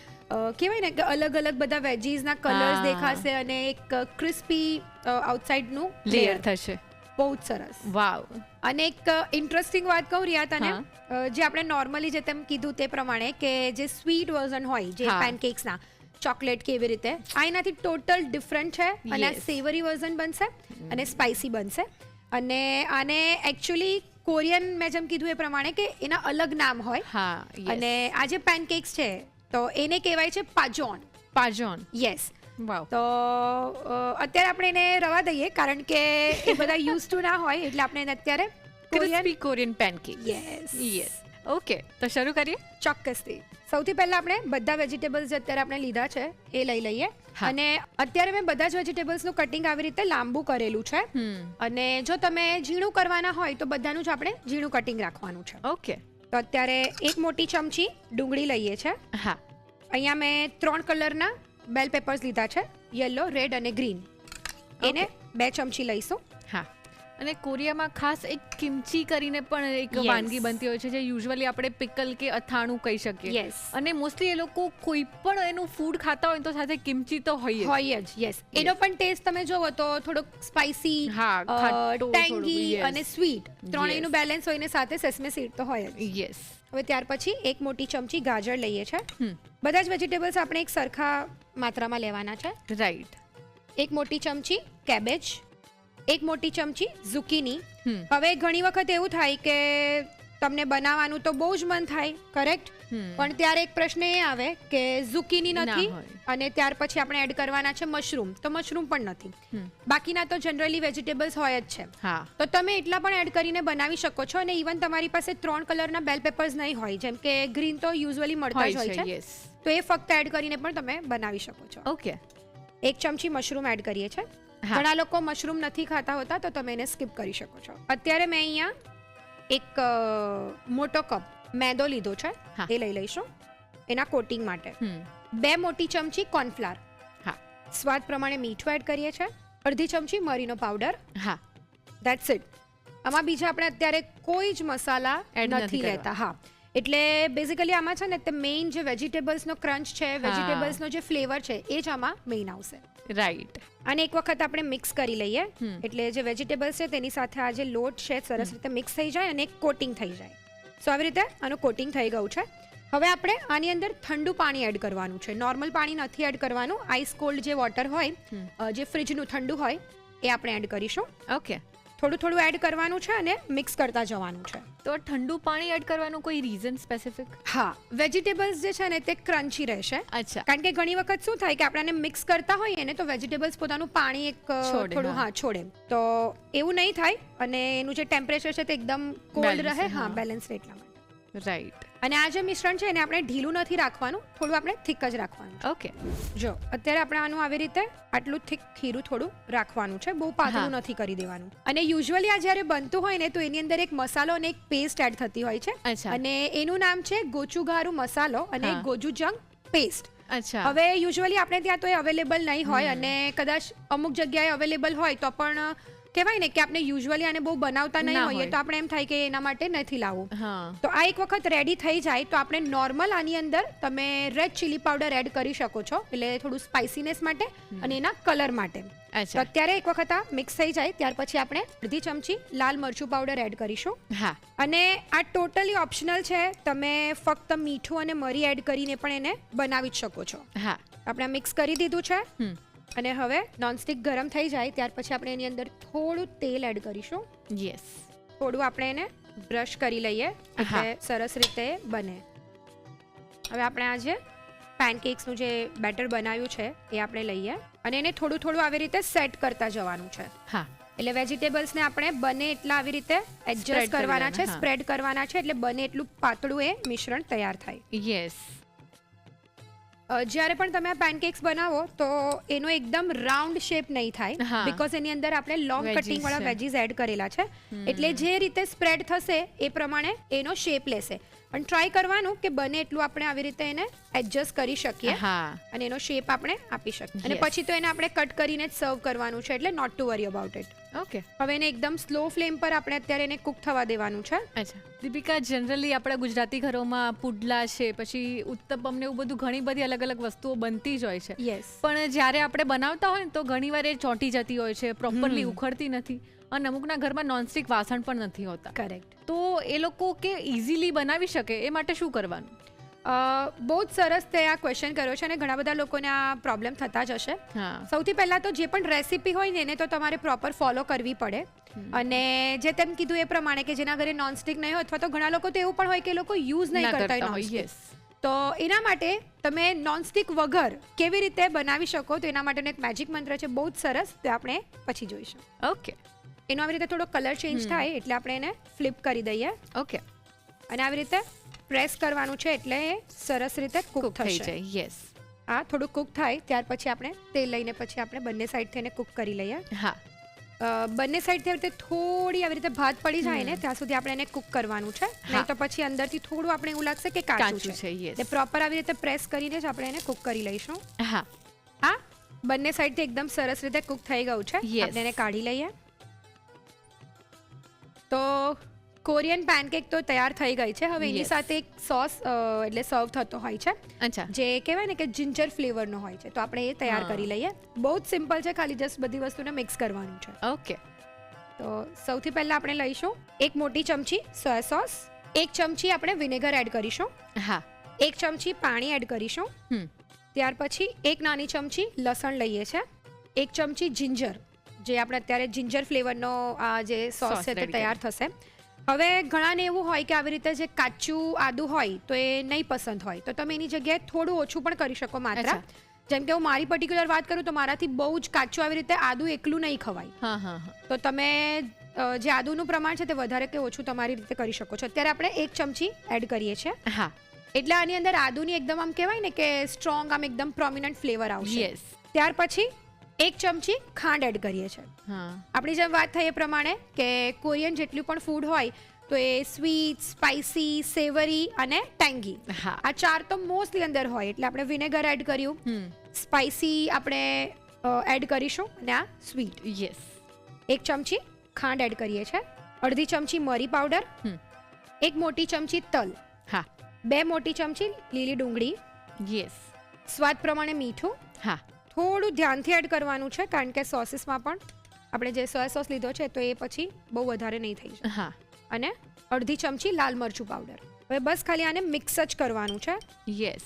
કહેવાય ને કે અલગ અલગ બધા વેજીસના કલર્સ હા. દેખાશે અને એક ક્રિસ્પી આઉટસાઇડનું લેયર થશે. બહુ જ સરસ. વાવ. અને એક ઇન્ટરેસ્ટિંગ વાત કહું રિયા તને, જે આપણે નોર્મલી જે તેમ કીધું તે પ્રમાણે કે જે સ્વીટ વર્ઝન હોય જે હા. પેનકેક્સના ચોકલેટ કે એવી રીતે, આ એનાથી ટોટલ ડિફરન્ટ છે. અને આ Yes. સેવરી વર્ઝન બનશે અને સ્પાઇસી બનશે. અને આને એકચ્યુઅલી કોરિયન મેં જેમ કીધું એ પ્રમાણે કે એના અલગ નામ હોય. હા. અને આ જે પેનકેક્સ છે તો એને કહેવાય છે પાજોન. પાજોન. યસ. વાવ. તો અત્યારે આપણે એને રવા દઈએ કારણ કે એ બધા યુઝ ટુ ના હોય, એટલે આપણે એને અત્યારે crispy Korean pancake. Yes. Yes. Okay, તો શરૂ કરીએ. ચોક્કસથી. સૌથી પહેલા આપણે બધા વેજીટેબલ્સ જે અત્યારે આપણે લીધા છે એ લઈ લઈએ. હા. અને અત્યારે મેં બધા જ વેજીટેબલ્સનું કટિંગ આવી રીતે લાંબુ કરેલું છે. અને જો તમે ઝીણું કરવાના હોય તો બધાનું જ આપણે ઝીણું કટિંગ રાખવાનું છે. ઓકે. તો અત્યારે 1 મોટી ચમચી ડુંગળી લઈએ છે. હા. અહીંયા મેં 3 કલરના બેલ પેપર્સ લીધા છે, યલો, રેડ અને ગ્રીન. એને 2 ચમચી લઈશું. હા. અને કોરિયામાં ખાસ એક કિમચી કરીને પણ એક Yes. વાનગી બનતી હોય છે જે યુઝ્યુઅલી આપણે પિકલ કે અથાણું કહી શકીએ. Yes. અને મોસ્ટલી એ લોકો કોઈ પણ એનું ફૂડ ખાતા હોય તો સાથે કિમચી તો હોય જ. હોય જ. યસ. એનો પણ ટેસ્ટ તમે જોવો તો થોડોક સ્પાઇસી, હા, ખાટું, ટેંગી થોડું, yes. અને સ્વીટ ત્રણેયનું Yes. બેલેન્સ હોય ને સાથે સેસમે સીડ તો હોય જ. યસ. હવે ત્યાર પછી એક મોટી ચમચી ગાજર લઈએ છે. હમ. બધા જ વેજીટેબલ્સ આપણે એક સરખા માત્રામાં લેવાના છે. રાઈટ. એક મોટી ચમચી કેબેજ, એક મોટી ચમચી ઝુકીની. હમ. હવે ઘણી વખત એવું થાય કે તમને બનાવવાનું તો બહુ જ મન થાય, કરેક્ટ, પણ ત્યારે એક પ્રશ્ન એ આવે કે ઝુકીની ના નથી હોય. અને ત્યાર પછી આપણે એડ કરવાના છે મશરૂમ, તો મશરૂમ પણ નથી. બાકીના તો જનરલી વેજીટેબલ્સ હોય જ છે. હા. તો તમે એટલા પણ એડ કરીને બનાવી શકો છો. અને ઇવન તમારી પાસે 3 કલરના બેલ પેપર્સ નહીં હોય, જેમ કે ગ્રીન તો યુઝ્યુઅલી મળતા જ હોય છે, યસ. તો એ ફક્ત એડ કરીને પણ તમે બનાવી શકો છો. ઓકે. એક ચમચી મશરૂમ એડ કરીએ છીએ. હા. ઘણા લોકો મશરૂમ નથી ખાતા હોતા, તો તમે એને સ્કીપ કરી શકો છો. અત્યારે મેં અહીંયા એક મોટો કપ મેદો લીધો છે, હા. એ લઈ લઈશું એના કોટિંગ માટે. હમ. 2 મોટી ચમચી કોર્નફ્લાવર, હા. સ્વાદ પ્રમાણે મીઠું એડ કરીએ છીએ. અડધી ચમચી મરીનો પાવડર. હા. That's it. આમાં બીજા આપણે અત્યારે કોઈ જ મસાલા Add નથી નથી કરવા. લેતા. હા, એટલે બેઝિકલી આમાં છે ને તે મેઇન જે વેજીટેબલ્સનો ક્રંચ છે, વેજીટેબલ્સનો જે ફ્લેવર છે, એ જ આમાં મેઇન આવશે. રાઈટ. અને એક વખત આપણે મિક્સ કરી લઈએ, હમ. એટલે જે વેજીટેબલ્સ છે તેની સાથે આ જે લોટ છે સરસ રીતે મિક્સ થઈ જાય અને એક કોટિંગ થઈ જાય. સો આવી રીતે આનું કોટિંગ થઈ ગયું છે. હવે આપણે આની અંદર ઠંડુ પાણી એડ કરવાનું છે. નોર્મલ પાણી નથી એડ કરવાનું. આઈસ કોલ્ડ જે વોટર હોય, જે ફ્રીજનું ઠંડુ હોય, એ આપણે એડ કરીશું. ઓકે. થોડું થોડું એડ કરવાનું છે અને મિક્સ કરતા જવાનું છે. તો ઠંડુ પાણી એડ કરવાનું કોઈ રીઝન સ્પેસિફિક? હા, વેજીટેબલ્સ જે છે ને તે ક્રન્ચી રહેશે. અચ્છા. કારણ કે ઘણી વખત શું થાય કે આપણે મિક્સ કરતા હોઈએ ને તો વેજીટેબલ્સ પોતાનું પાણી એક છોડે, થોડું હા. છોડે. તો એવું નહીં થાય અને એનું જે ટેમ્પરેચર છે તે એકદમ કોલ્ડ Balance, રહે. હા, હા. બેલેન્સ રહે એટલા માટે. રાઈટ. અને આ જે મિશ્રણ છે એને આપણે ઢીલું નથી રાખવાનું, થોડું આપણે થીક જ રાખવાનું. ઓકે. જો અત્યારે આપણે આનું આવી રીતે આટલું થીક ખીરું થોડું રાખવાનું છે, બહુ પાતળું હા. નથી કરી દેવાનું. અને યુઝ્યુઅલી આ જ્યારે બનતું હોય ને તો એની અંદર એક મસાલો અને એક પેસ્ટ એડ થતી હોય છે. અચ્છા. અને એનું નામ છે ગોચુગારુ મસાલો અને હા. ગોજુજંગ પેસ્ટ. અચ્છા. હવે યુઝ્યુઅલી આપણે ત્યાં તો એ અવેલેબલ નહીં હોય અને કદાચ અમુક જગ્યાએ અવેલેબલ હોય તો પણ કહેવાય ને કે આપણે યુઝ્યુઅલી આને બહુ બનાવતા નહીં ના હોઈએ, હોય. તો આપણે એમ થાય કે એના માટે નથી લાવવું. હા. તો આ એક વખત રેડી થઈ જાય તો આપણે નોર્મલ આની અંદર તમે રેડ ચીલી પાવડર એડ કરી શકો છો, એટલે થોડું સ્પાઇસીનેસ માટે અને એના કલર માટે. તો અચ્છા. અત્યારે એક વખત આ મિક્સ થઈ જાય ત્યાર પછી આપણે અડધી ચમચી લાલ મરચું પાવડર એડ કરીશું. હા. અને આ ટોટલી ઓપ્શનલ છે, તમે ફક્ત મીઠું અને મરી એડ કરીને પણ એને બનાવી જ શકો છો. હા. આપણે મિક્સ કરી દીધું છે. હમ. અને હવે નોનસ્ટિક ગરમ થઈ જાય ત્યાર પછી આપણે એની અંદર થોડું તેલ એડ કરીશું. યસ. થોડું આપણે એને બ્રશ કરી લઈએ એટલે સરસ રીતે બને. હવે આપણે આ જે પેનકેક્સનું જે બેટર બનાવ્યું છે એ આપણે લઈએ અને એને થોડું થોડું આવી રીતે સેટ કરતા જવાનું છે. હા. એટલે વેજીટેબલ્સને આપણે બને એટલા આવી રીતે Spread એડજસ્ટ કરી કરવાના છે, દેવાના, હા. સ્પ્રેડ કરવાના છે, એટલે બને એટલું પાતળું એ મિશ્રણ તૈયાર થાય. યસ. જ્યારે પણ તમે આ પેનકેક્સ બનાવો તો એનો એકદમ રાઉન્ડ શેપ નહીં થાય, હા. બીકોઝ એની અંદર આપણે લોંગ Veggies કટિંગ વાળા છે. વેજીસ એડ કરેલા છે, એટલે જે રીતે સ્પ્રેડ થશે એ પ્રમાણે એનો શેપ લેશે. પણ ટ્રાય કરવાનું કે બને એટલું આપણે આવી રીતે એને એડજસ્ટ કરી શકીએ હા. અને એનો શેપ આપણે આપી શકીએ. અને Yes. પછી તો એને આપણે કટ કરીને જ સર્વ કરવાનું છે, એટલે not to worry about it. Okay. હવે એને એકદમ સ્લો ફ્લેમ પર આપણે અત્યારે એને કુક થવા દેવાનું છે. અચ્છા. દીપિકા, જનરલી આપણા ગુજરાતી ઘરોમાં પુડલા છે, પછી ઉત્તપમ ને એવું બધું ઘણી બધી અલગ અલગ વસ્તુઓ બનતી જ હોય છે. યસ. પણ જ્યારે આપણે બનાવતા હોય ને તો ઘણીવાર એ ચોંટી જતી હોય છે, પ્રોપરલી ઉખડતી નથી, અને અમુકના ઘરમાં નોનસ્ટિક વાસણ પણ નથી હોતા. કરેક્ટ. તો એ લોકો કે ઇઝીલી બનાવી શકે એ માટે શું કરવાનું? બહુ જ સરસ તે આ ક્વેશ્ચન કર્યો છે અને ઘણા બધા લોકોને આ પ્રોબ્લેમ થતા જ હશે. હા. સૌથી પહેલા તો જે પણ રેસીપી હોય ને એને તો તમારે પ્રોપર ફોલો કરવી પડે. અને જે તેમ કીધું એ પ્રમાણે કે જેના ઘરે નોનસ્ટિક નહીં હોય, અથવા તો ઘણા લોકો તો એવું પણ હોય કે એ લોકો યુઝ નહીં ના કરતા કરતા હોય હોય. નોનસ્ટિક. યસ. તો એના માટે તમે નોનસ્ટિક વગર કેવી રીતે બનાવી શકો તો એના માટેનો એક મેજિક મંત્ર છે, બહુ જ સરસ, તે આપણે પછી જોઈશું. ઓકે. એનો આવી રીતે થોડો કલર ચેન્જ થાય એટલે આપણે એને ફ્લિપ કરી દઈએ ઓકે. અને આવી રીતે પ્રેસ કરવાનું છે એટલે એ સરસ રીતે કુક કુક થઈ થશે. જાય. યસ. આ થોડું કુક થાય ત્યાર પછી આપણે તેલ લઈને પછી આપણે બંને સાઈડથી એને કુક કરી લઈએ. હા. બંને સાઈડથી આવી રીતે થોડી આવી રીતે ભાત પડી જાય ને ત્યાં સુધી આપણે એને કુક કરવાનું છે, નહીં તો પછી અંદરથી થોડું આપણે એવું લાગશે કે કાચું કાચું છે. છે. યસ. એટલે પ્રોપર આવી રીતે પ્રેસ કરીને જ આપણે એને કુક કરી લઈશું. હા. આ બંને સાઈડથી એકદમ સરસ રીતે કુક થઈ ગયું છે. Yes. આપણે એને કાઢી લઈએ. તો કોરિયન પેનકેક તો તૈયાર થઈ ગઈ છે. હવે એની Yes. સાથે એક સોસ એટલે સર્વ થતો હોય છે, અચ્છા. જે કહેવાય ને કે જિંજર ફ્લેવરનો હોય છે, તો આપણે એ તૈયાર હા. કરી લઈએ. બહુ જ સિમ્પલ છે, ખાલી જસ્ટ બધી વસ્તુને મિક્સ કરવાનું છે. ઓકે. તો સૌથી પહેલા આપણે લઈશું એક મોટી ચમચી સોયા સોસ, 1 ચમચી આપણે વિનેગર એડ કરીશું, હા 1 ચમચી પાણી એડ કરીશું, હમ ત્યાર પછી 1 નાની ચમચી લસણ લઈએ છે, 1 ચમચી જિંજર, જે આપણે અત્યારે જિંજર ફ્લેવરનો આ જે સોસ Sauce છે તે ready તૈયાર થશે. હવે ઘણાને એવું હોય કે આવી રીતે જે કાચું આદુ હોય તો એ નહીં પસંદ હોય, તો તમે એની જગ્યાએ થોડું ઓછું પણ કરી શકો માત્રા. જેમ કે હું મારી પર્ટિક્યુલર વાત કરું તો મારાથી બહુ જ કાચું આવી રીતે આદુ એકલું નહીં ખવાય, હા હા હા તો તમે જે આદુનું પ્રમાણ છે તે વધારે કે ઓછું તમારી રીતે કરી શકો છો. અત્યારે આપણે 1 ચમચી એડ કરીએ છીએ, હા એટલે આની અંદર આદુની એકદમ આમ કહેવાય ને કે સ્ટ્રોંગ આમ એકદમ પ્રોમિનન્ટ ફ્લેવર આવશે. યસ ત્યાર પછી 1 ચમચી ખાંડ એડ કરીએ છીએ. હા આપણી જેમ વાત થઈ એ પ્રમાણે કે કોરિયન જેટલું પણ ફૂડ હોય તો એ સ્વીટ, સ્પાઇસી, સેવરી અને ટેંગી, હા આ 4 તો મોસ્ટલી અંદર હોય. એટલે આપણે વિનેગર એડ કર્યું, હમ સ્પાઇસી આપણે એડ કરીશું અને આ સ્વીટ. યસ 1 ચમચી ખાંડ એડ કરીએ છીએ, અડધી ચમચી મરી પાવડર, હમ 1 મોટી ચમચી તલ, હા 2 મોટી ચમચી લીલી ડુંગળી, યસ સ્વાદ પ્રમાણે મીઠું. હા થોડું ધ્યાનથી એડ કરવાનું છે કારણ કે સોસીસમાં પણ આપણે જે સોયા સોસ લીધો છે તો એ પછી બહુ વધારે નહીં થઈ જાય. હા અને અડધી ચમચી લાલ મરચું પાવડર. હવે બસ ખાલી આને મિક્સ જ કરવાનું છે. યસ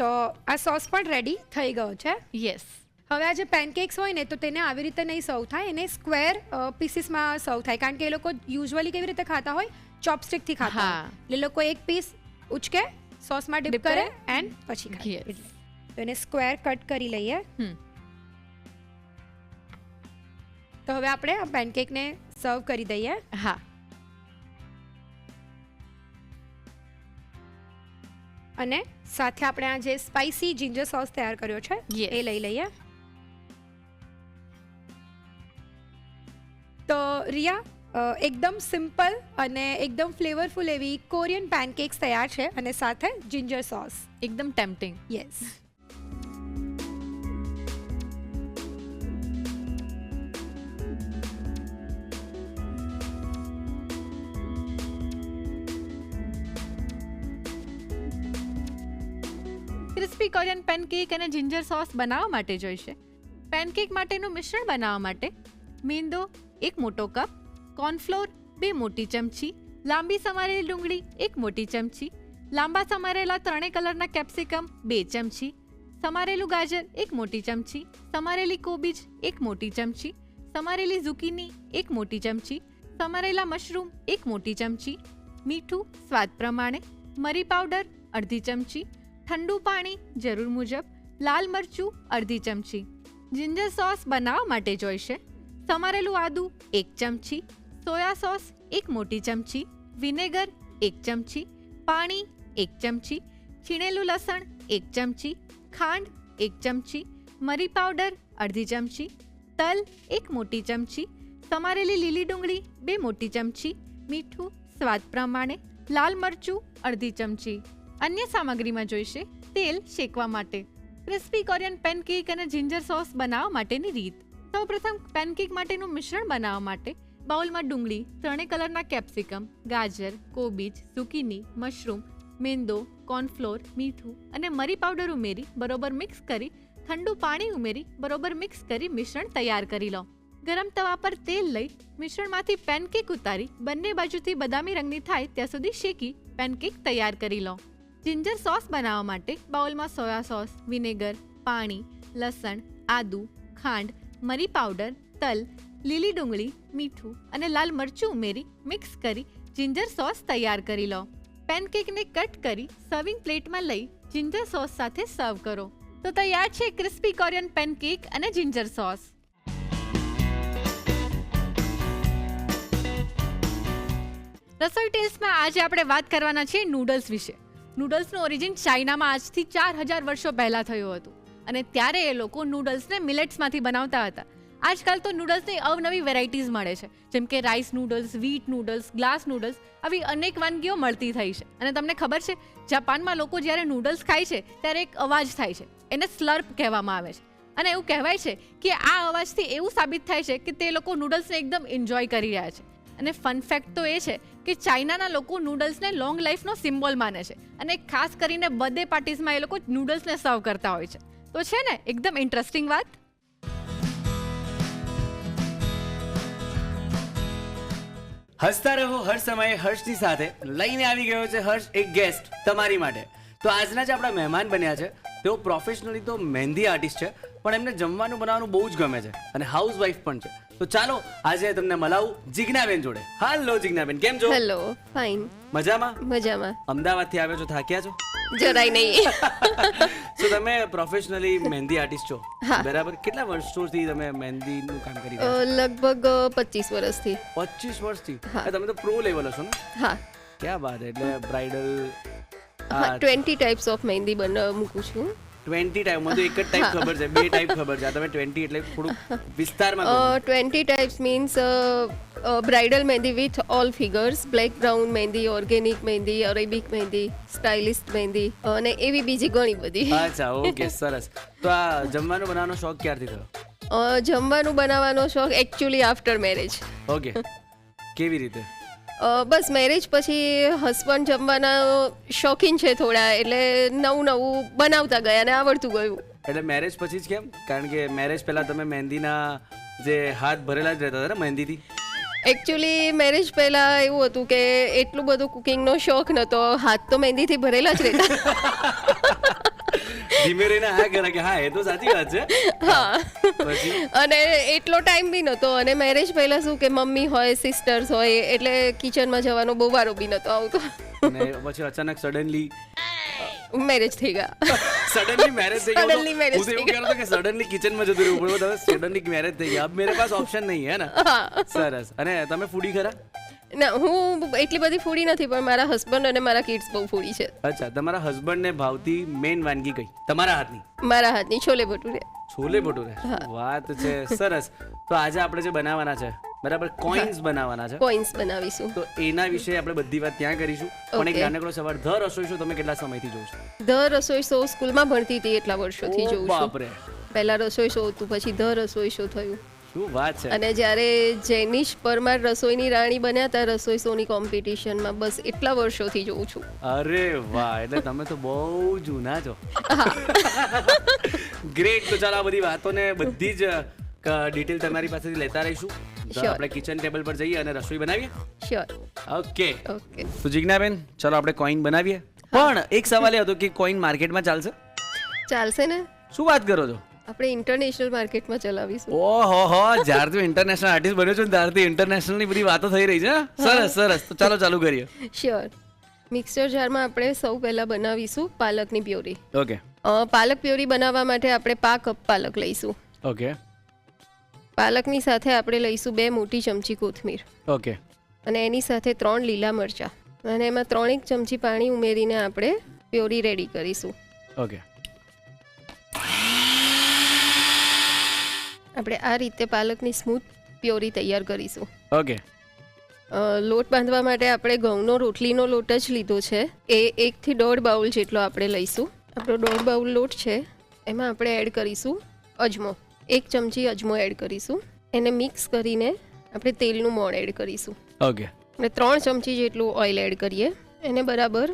તો આ સોસ પણ રેડી થઈ ગયો છે. યસ હવે આ જે પેનકેક્સ હોય ને તો તેને આવી રીતે નહીં સર્વ થાય, એને સ્ક્વેર પીસીસમાં સર્વ થાય, કારણ કે એ લોકો યુઝ્યુઅલી કેવી રીતે ખાતા હોય, ચોપસ્ટિકથી ખાતા હોય. હા. એટલે લોકો એક પીસ ઉચકે, સોસમાં ડીપ Dip કરે કરે એન્ડ પછી ખાય. Yes. એટલે. તો એને સ્ક્વેર કટ કરી લઈએ. હમ તો હવે આપણે આ પેનકેકને સર્વ કરી દઈએ. હા અને સાથે આપણે આ જે સ્પાઇસી જિંજર સોસ તૈયાર કર્યો છે Yes. એ લઈ લઈએ. તો રિયા, એકદમ સિમ્પલ અને એકદમ ફ્લેવરફુલ એવી કોરિયન પેનકેક્સ તૈયાર છે અને સાથે જિંજર સોસ. એકદમ tempting. Yes. Crispy Korean pancake અને જિંજર સોસ બનાવવા માટે જોઈશે પેનકેક માટેનું મિશ્રણ બનાવવા માટે મેંદો 1 મોટો કપ, કોર્નફ્લોર 2 મોટી ચમચી, લાંબી સમારેલી ડુંગળી 1 મોટી ચમચી, લાંબા સમારેલા 3 કલરના કેપ્સિકમ 2 ચમચી, સમારેલું ગાજર 1 મોટી ચમચી, સમારેલી કોબીજ 1 મોટી ચમચી, સમારેલી ઝુકીની 1 મોટી ચમચી, સમારેલા મશરૂમ 1 મોટી ચમચી, મીઠું સ્વાદ પ્રમાણે, મરી પાવડર અડધી ચમચી, ઠંડુ પાણી જરૂર મુજબ, લાલ મરચું અડધી ચમચી. જિંજર સોસ બનાવવા માટે જોઈશે સમારેલું આદું 1 ચમચી, સોયા સોસ 1 મોટી ચમચી, વિનેગર 1 ચમચી, પાણી 1 ચમચી, છીણેલું લસણ 1 ચમચી, ખાંડ 1 ચમચી, મરી પાવડર અડધી ચમચી, તલ 1 મોટી ચમચી, સમારેલી લીલી ડુંગળી 2 મોટી ચમચી, મીઠું સ્વાદ પ્રમાણે, લાલ મરચું અડધી ચમચી. અન્ય સામગ્રીમાં જોઈશે તેલ શેકવા માટે. ક્રિસ્પી કોરિયન પેનકેક અને જિંજર સોસ બનાવવા માટેની રીત. સૌપ્રથમ પેનકેક માટેનું મિશ્રણ બનાવવા માટે બાઉલમાં ડુંગળી, 3 કલરના કેપ્સિકમ, ગાજર, કોબીજ, ઝુકીની, મશરૂમ, મેંદો, કોર્નફ્લોર, મીઠું અને મરી પાવડર ઉમેરી બરોબર મિક્સ કરી ઠંડુ પાણી ઉમેરી બરોબર મિક્સ કરી મિશ્રણ તૈયાર કરી લો. ગરમ તવા પર તેલ લઈ મિશ્રણમાંથી પેનકેક ઉતારી બંને બાજુથી બદામી રંગની થાય ત્યાં સુધી શેકી પેનકેક તૈયાર કરી લો. જિંજર સોસ બનાવવા માટે બાઉલમાં સોયા સોસ, વિનેગર, પાણી, લસણ, આદુ, ખાંડ, મરી પાવડર, તલ, લીલી ડુંગળી, મીઠું અને લાલ મરચું ઉમેરી મિક્સ કરી જિંજર સોસ તૈયાર કરી લો. પેનકેકને કટ કરી સર્વિંગ પ્લેટમાં લઈ જિંજર સોસ સાથે સર્વ કરો. તો તૈયાર છે ક્રિસ્પી કોરિયન પેનકેક અને જિંજર સોસ. રસોઈ ટેલ્સમાં આજે આપણે વાત કરવાના છીએ નૂડલ્સ વિશે. નૂડલ્સનું ઓરિજિન ચાઇનામાં આજથી 4000 વર્ષો પહેલાં થયું હતું અને ત્યારે એ લોકો નૂડલ્સને મિલેટ્સમાંથી બનાવતા હતા. આજકાલ તો નૂડલ્સની અવનવી વેરાયટીઝ મળે છે, જેમ કે rice noodles, wheat noodles, glass noodles, આવી અનેક વાનગીઓ મળતી થઈ છે. અને તમને ખબર છે, જાપાનમાં લોકો જ્યારે નૂડલ્સ ખાય છે ત્યારે એક અવાજ થાય છે, એને સ્લર્પ કહેવામાં આવે છે. અને એવું કહેવાય છે કે આ અવાજથી એવું સાબિત થાય છે કે તે લોકો નૂડલ્સને એકદમ એન્જોય કરી રહ્યા છે. અને ફન ફેક્ટ તો એ છે કે ચાઇનાના લોકો નૂડલ્સને લોંગ લાઈફનો સિમ્બોલ માને છે અને ખાસ કરીને બર્થડે પાર્ટીઝમાં એ લોકો નૂડલ્સને સર્વ કરતા હોય છે. તો છે ને એકદમ ઇન્ટરેસ્ટિંગ વાત. હસતા રહો હર સમયે હર્ષની સાથે લઈને આવી ગયો છે હર્ષ એક ગેસ્ટ તમારી માટે. તો આજના જે આપણા મહેમાન બન્યા છે તેઓ પ્રોફેશનલી તો મહેંદી આર્ટિસ્ટ છે, પણ એમને જમવાનું બનાવવાનું બહુ જ ગમે છે અને હાઉસવાઈફ પણ છે. તો ચાલો આજે તમને મલાવું જિજ્ઞાબેન જોડે. હાલો જિજ્ઞાબેન, કેમ છો? હેલો, ફાઇન, મજામાં? મજામાં. અમદાવાદથી આવ્યો છો, થાક્યા છો? જરાય નહીં. તો તમે પ્રોફેશનલી મહેંદી આર્ટિસ્ટ છો, હા. બરાબર? કેટલા વર્ષોથી તમે મહેંદીનું કામ કરી રહ્યા છો? લગભગ 25 વર્ષથી. 25 વર્ષથી? હા. તમે તો પ્રો લેવલ હશો ને? હા, ક્યાં વાત! એટલે બ્રાઇડલ હા, 20 ટાઈપ્સ ઓફ મહેંદી મૂકું છું. 20 ટાઈપ, મને તો એક જ ટાઈપ ખબર છે, 2 ટાઈપ ખબર છે. આ તમે 20 એટલે થોડું વિસ્તારમાં કહો. 20 types means bridal mehndi with all figures, black brown mehndi, organic mehndi, Arabic mehndi, stylist mehndi અને એવી બીજી ઘણી બધી. અચ્છા, ઓકે, સરસ. તો આ જમવાનું બનાવવાનો શોખ ક્યારથી થયો? જમવાનું બનાવવાનો શોખ એકચ્યુઅલી આફ્ટર મેરેજ. ઓકે, કેવી રીતે? બસ મેરેજ પછી હસબન્ડ જમવાના શોખીન છે થોડા, એટલે નવું નવું બનાવતા ગયા અને આવડતું ગયું. એટલે મેરેજ પછી જ કેમ? કારણ કે મેરેજ પહેલા તમે મહેંદીના જે હાથ ભરેલા જ રહેતા હતા ને મહેંદીથી? એકચ્યુઅલી મેરેજ પહેલા એવું હતું કે એટલું બધું કુકિંગનો શોખ નહોતો, હાથ તો મહેંદીથી ભરેલા જ રહેતા. ધીમે રહીને હા કરે કે હા, એ તો સાચી વાત છે. હા, પછી અને એટલો ટાઈમ બી નહોતો, અને મેરેજ પહેલા શું કે મમ્મી હોય, સિસ્ટર્સ હોય, એટલે કિચનમાં જવાનો બહુ વારો બી નહોતો આવતો. અને પછી અચાનક સડનલી મેરેજ થઈ ગયા. સડનલી મેરેજ થઈ ગયા. Suddenly marriage હું તો એવું થઈ કહેતો હતો કે સડનલી કિચનમાં જતું રહેવું પડે, તમે સડનલી મેરેજ થઈ ગયા. અબ મેરે પાસ ઓપ્શન નહીં હે ને? હા. સરસ. અને તમે ફૂડી ખરા? ના, હું એટલી બધી ફૂડી નથી, પણ મારા હસબન્ડ અને મારા કિડ્સ બહુ ફૂડી છે. અચ્છા, તમારા હસબન્ડને ભાવતી મેઇન વાનગી કઈ તમારા હાથની? મારા હાથની છોલે ભટુરે. છોલે ભટુરે, વાત છે. સરસ. તો આજે આપણે જે બનાવવાના છે, બરાબર, કોઇન્સ બનાવવાના છે, કોઇન્સ બનાવીશું. તો એના વિશે આપણે બધી વાત ત્યાં કરીશું. પણ એક Okay. નાનકડો સવાલ, ધ રસોઈ શો તમે કેટલા સમયથી જોઉં છો? ધ રસોઈ શો સ્કૂલમાં ભણતી હતી એટલા વર્ષોથી જોઉં છું. બાપરે, પહેલા રસોઈ શો હતું, પછી ધ રસોઈ શો થયું, શું વાત છે. અને જ્યારે જેનિશ પરમાર રસોઈની રાણી બન્યા હતા રસોઈ શોની કોમ્પિટિશનમાં, બસ એટલા વર્ષોથી જોઉં છું. અરે વાહ, એટલે તમે તો બહુ જૂના છો. ગ્રેટ. તો ચાલો આ બધી વાતોને બધી જ ડિટેલ તમારી પાસેથી લેતા રહીશું. તો Sure. આપણે કિચન ટેબલ પર જઈએ અને રસોઈ બનાવીએ. શ્યોર. ઓકે. ઓકે, તો જિજ્ઞાબેન, ચલો આપણે કોઈન બનાવીએ. પણ એક સવાલ એ હતો કે કોઈન માર્કેટમાં ચાલશે? ચાલશે ને? શું વાત કરો છો? આપણે ઇન્ટરનેશનલ માર્કેટમાં ચલાવીશું. ઓહો હો, જ્યારથી ઇન્ટરનેશનલ આર્ટિસ્ટ બન્યો છું ત્યારથી ઇન્ટરનેશનલ ની બધી વાતો થઈ રહી છે. સરસ સરસ. તો ચાલો ચાલુ કરીએ. શ્યોર. મિક્સર જારમાં આપણે સૌ પહેલાં બનાવીશું પાલકની પ્યોરી. ઓકે પાલક પ્યોરી બનાવવા માટે આપણે 5 કપ પાલક લઈશું. ઓકે પાલકની સાથે આપણે લઈશું 2 મોટી ચમચી કોથમીર, ઓકે અને એની સાથે 3 લીલા મરચાં, અને એમાં 3 ચમચી પાણી ઉમેરીને આપણે પ્યોરી રેડી કરીશું. ઓકે આપણે આ રીતે પાલકની સ્મૂથ પ્યોરી તૈયાર કરીશું. ઓકે લોટ બાંધવા માટે આપણે ઘઉંનો રોટલીનો લોટ જ લીધો છે, એ 1 થી 1.5 બાઉલ જેટલો આપણે લઈશું. આપણો 1.5 બાઉલ લોટ છે, એમાં આપણે એડ કરીશું અજમો. 1 ચમચી અજમો એડ કરીશું. એને મિક્સ કરીને આપણે તેલનું મોણ એડ કરીશું. ઓકે અને 3 ચમચી જેટલું ઓઇલ એડ કરીએ, એને બરાબર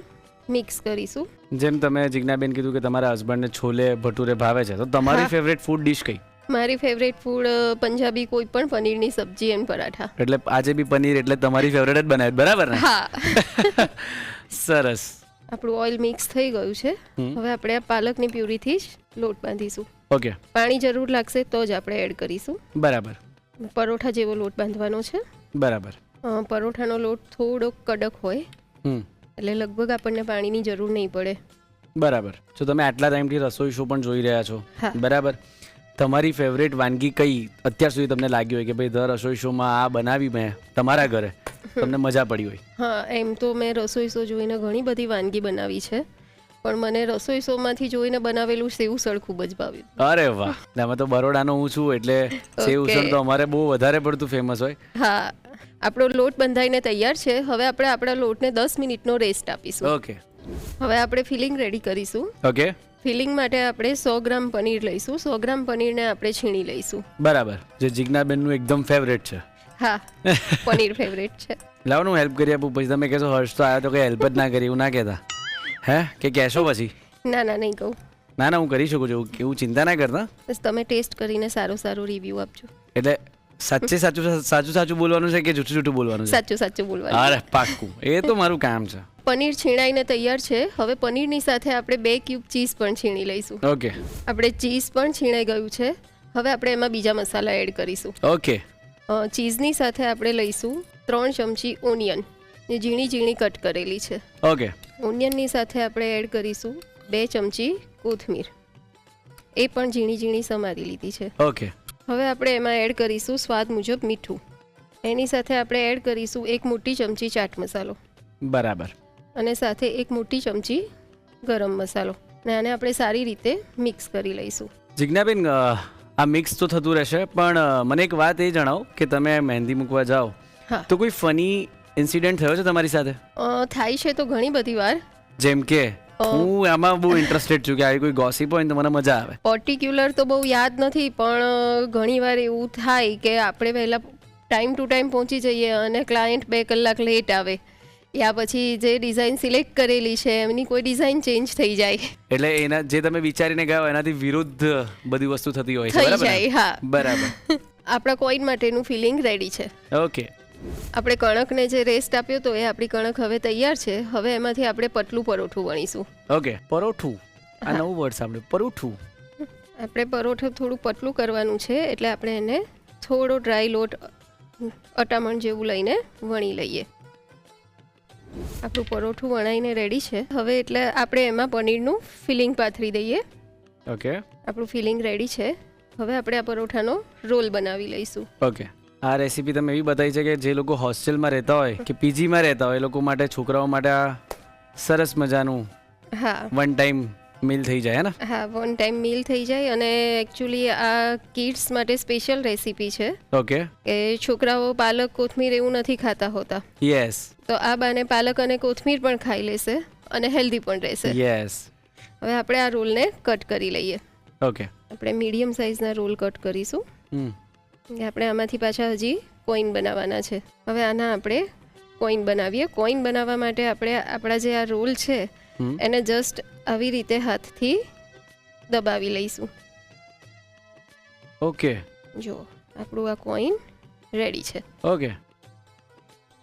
મિક્સ કરીશું. જેમ તમે જિજ્ઞાબેન કીધું કે તમારા હસબન્ડને છોલે ભટુરે ભાવે છે, તો તમારી હા. ફેવરેટ ફૂડ ડિશ કઈ? મારી ફેવરેટ ફૂડ પંજાબી કોઈ પણ પનીરની સબ્જી એન્ડ પરાઠા. એટલે આજે બી પનીર એટલે તમારી ફેવરેટ જ બનાવી, બરાબર ને? હા. સરસ. આપણું ઓઇલ મિક્સ થઈ ગયું છે. હવે આપણે આ પાલકની પ્યુરીથી જ લોટ બાંધીશું. ઓકે પાણી જરૂર લાગશે તો જ આપણે એડ કરીશું. બરાબર પરોઠા જેવો લોટ બાંધવાનો છે. બરાબર. પરોઠાનો લોટ થોડોક કડક હોય, એટલે લગભગ આપણને પાણીની જરૂર નહીં પડે. બરાબર. જો તમે આટલા ટાઈમથી રસોઈ શો પણ જોઈ રહ્યા છો, હા. બરાબર, તમારી ફેવરેટ વાનગી કઈ અત્યાર સુધી તમને લાગી હોય કે ભાઈ ધ રસોઈ શોમાં આ બનાવી મેં તમારા ઘરે, તમને મજા પડી હોય? હા, એમ તો મેં રસોઈ શો જોઈને ઘણી બધી વાનગી બનાવી છે, પણ મને રસોઈ શોમાંથી જોઈને બનાવેલું સેવ ઉસળ ખૂબ જ ભાવ્યું. અરે વાહ, અમે તો બરોડાનો હું છું એટલે સેવ ઉસળ તો અમારે બહુ વધારે પડતું ફેમસ હોય. હા, આપણો લોટ બંધાઈને તૈયાર છે. હવે આપણે આપણા લોટને 10 મિનિટનો રેસ્ટ આપીશું. ઓકે હવે આપણે ફિલિંગ રેડી કરીશું. ઓકે ફિલિંગ માટે આપણે 100 ગ્રામ પનીર લઈશું. 100 ગ્રામ પનીરને આપણે છીણી લઈશું. બરાબર, જે જિજ્ઞાબેનનું એકદમ ફેવરેટ છે. હા, પનીર ફેવરેટ છે. લાવનું હેલ્પ કરી આપું, પછી તમે કહેશો હર્ષ તો આવ્યો તો કંઈ હેલ્પ જ ના કરી, એવું ના કહેતા હે, કે કહેશો પછી? ના ના, નહીં કહું. ના ના, હું કરી શકું છું, એવું ચિંતા ના કરતા. બસ તમે ટેસ્ટ કરીને સારો રિવ્યૂ આપજો. એટલે સાચે સાચું બોલવાનું છે કે જૂઠું બોલવાનું છે? સાચું સાચું બોલવાનું. અરે પાક્કું, એ તો મારું કામ છે. પનીર છીણાઈને તૈયાર છે. હવે પનીરની સાથે આપણે 2 ક્યુબ ચીઝ પણ છીણી લઈશું. ઓકે આપણે ચીઝ પણ છીણાઈ ગયું છે. હવે આપણે એમાં બીજા મસાલા એડ કરીશું. ઓકે ચીઝની સાથે આપણે લઈશું 3 ચમચી ઓનિયન, જે ઝીણી ઝીણી કટ કરેલી છે. ઓકે ઓનિયનની સાથે આપણે એડ કરીશું 2 ચમચી કોથમીર, એ પણ ઝીણી ઝીણી સમારી લીધી છે. ઓકે હવે આપણે એમાં એડ કરીશું સ્વાદ મુજબ મીઠું. એની સાથે આપણે એડ કરીશું 1 મોટી ચમચી ચાટ મસાલો બરાબર. અને સાથે 1 મોટી ચમચી ગરમ મસાલો, અને આને આપણે સારી રીતે મિક્સ કરી લઈશું. જિજ્ઞાબેન, આ મિક્સ તો થતું રહેશે, પણ મને એક વાત એ જણાવો કે તમે મહેંદી મૂકવા જાઓ હા. તો કોઈ ફની ઇન્સિડન્ટ થયો છે તમારી સાથે? થાય છે તો ઘણી બધી વાર. જેમ કે હું આમાં બહુ ઇન્ટરેસ્ટેડ છું કે આવી કોઈ ગોસિપ હોય ને તો મને મજા આવે. પર્ટિક્યુલર તો બહુ યાદ નથી, પણ ઘણીવાર એવું થાય કે આપણે પહેલાં ટાઈમ ટુ ટાઈમ પહોંચી જઈએ અને ક્લાયન્ટ 2 કલાક લેટ આવે, યા પછી જે ડિઝાઇન સિલેક્ટ કરેલી છે એમની કોઈ ડિઝાઇન ચેન્જ થઈ જાય. એટલે એના જે તમે વિચારીને ગયા હોય એનાથી વિરુદ્ધ બધી વસ્તુ થતી હોય છે, થઈ બરાબર ને? જાય, હા. બરાબર. આપણા કોઈન માટેનું ફિલિંગ રેડી છે. ઓકે આપણે કણકને જે રેસ્ટ આપ્યો તો એ આપણી કણક હવે તૈયાર છે. હવે એમાંથી આપણે પતલું પરોઠું વણીશું. ઓકે પરોઠું, આ નવું વર્ડ સાંભળ્યું, પરોઠું. આપણે પરોઠું થોડું પતલું કરવાનું છે, એટલે આપણે એને થોડો ડ્રાય લોટ અટામણ જેવું લઈને વણી લઈએ. આપણું પરોઠું વણાઈને રેડી છે. હવે એટલે આપણે એમાં પનીરનું ફિલિંગ પાથરી દઈએ. ઓકે આપણું ફિલિંગ રેડી છે. હવે આપણે આ પરોઠાનો રોલ બનાવી લઈશું. ઓકે આ રેસીપી તમે એવી બતાવી છે કે જે લોકો હોસ્ટેલમાં રહેતા હોય કે પીજીમાં રહેતા હોય એ લોકો માટે, છોકરાઓ માટે આ સરસ મજાનું હા વન ટાઈમ મીલ થઈ જાય ને? હા, 1 ટાઈમ મીલ થઈ જાય. અને એકચ્યુઅલી આ કિડ્સ માટે સ્પેશિયલ રેસીપી છે ઓકે કે છોકરાઓ પાલક કોથમીર એવું નથી ખાતા હોતા, યસ તો આ બાને પાલક અને કોથમીર પણ ખાઈ લેશે અને હેલ્ધી પણ રહેશે. યસ. હવે આપણે આ રોલને કટ કરી લઈએ. ઓકે આપણે મીડિયમ સાઇઝના રોલ કટ કરીશું. હમ આપણે આમાંથી પાછા હજી કોઈન બનાવવાના છે. હવે આના આપણે કોઈન બનાવીએ. કોઈન બનાવવા માટે આપણે આપણા જે આ રોલ છે એને જસ્ટ આવી રીતે હાથથી દબાવી લઈશું. ઓકે જો આપણું આ કોઈન રેડી છે. ઓકે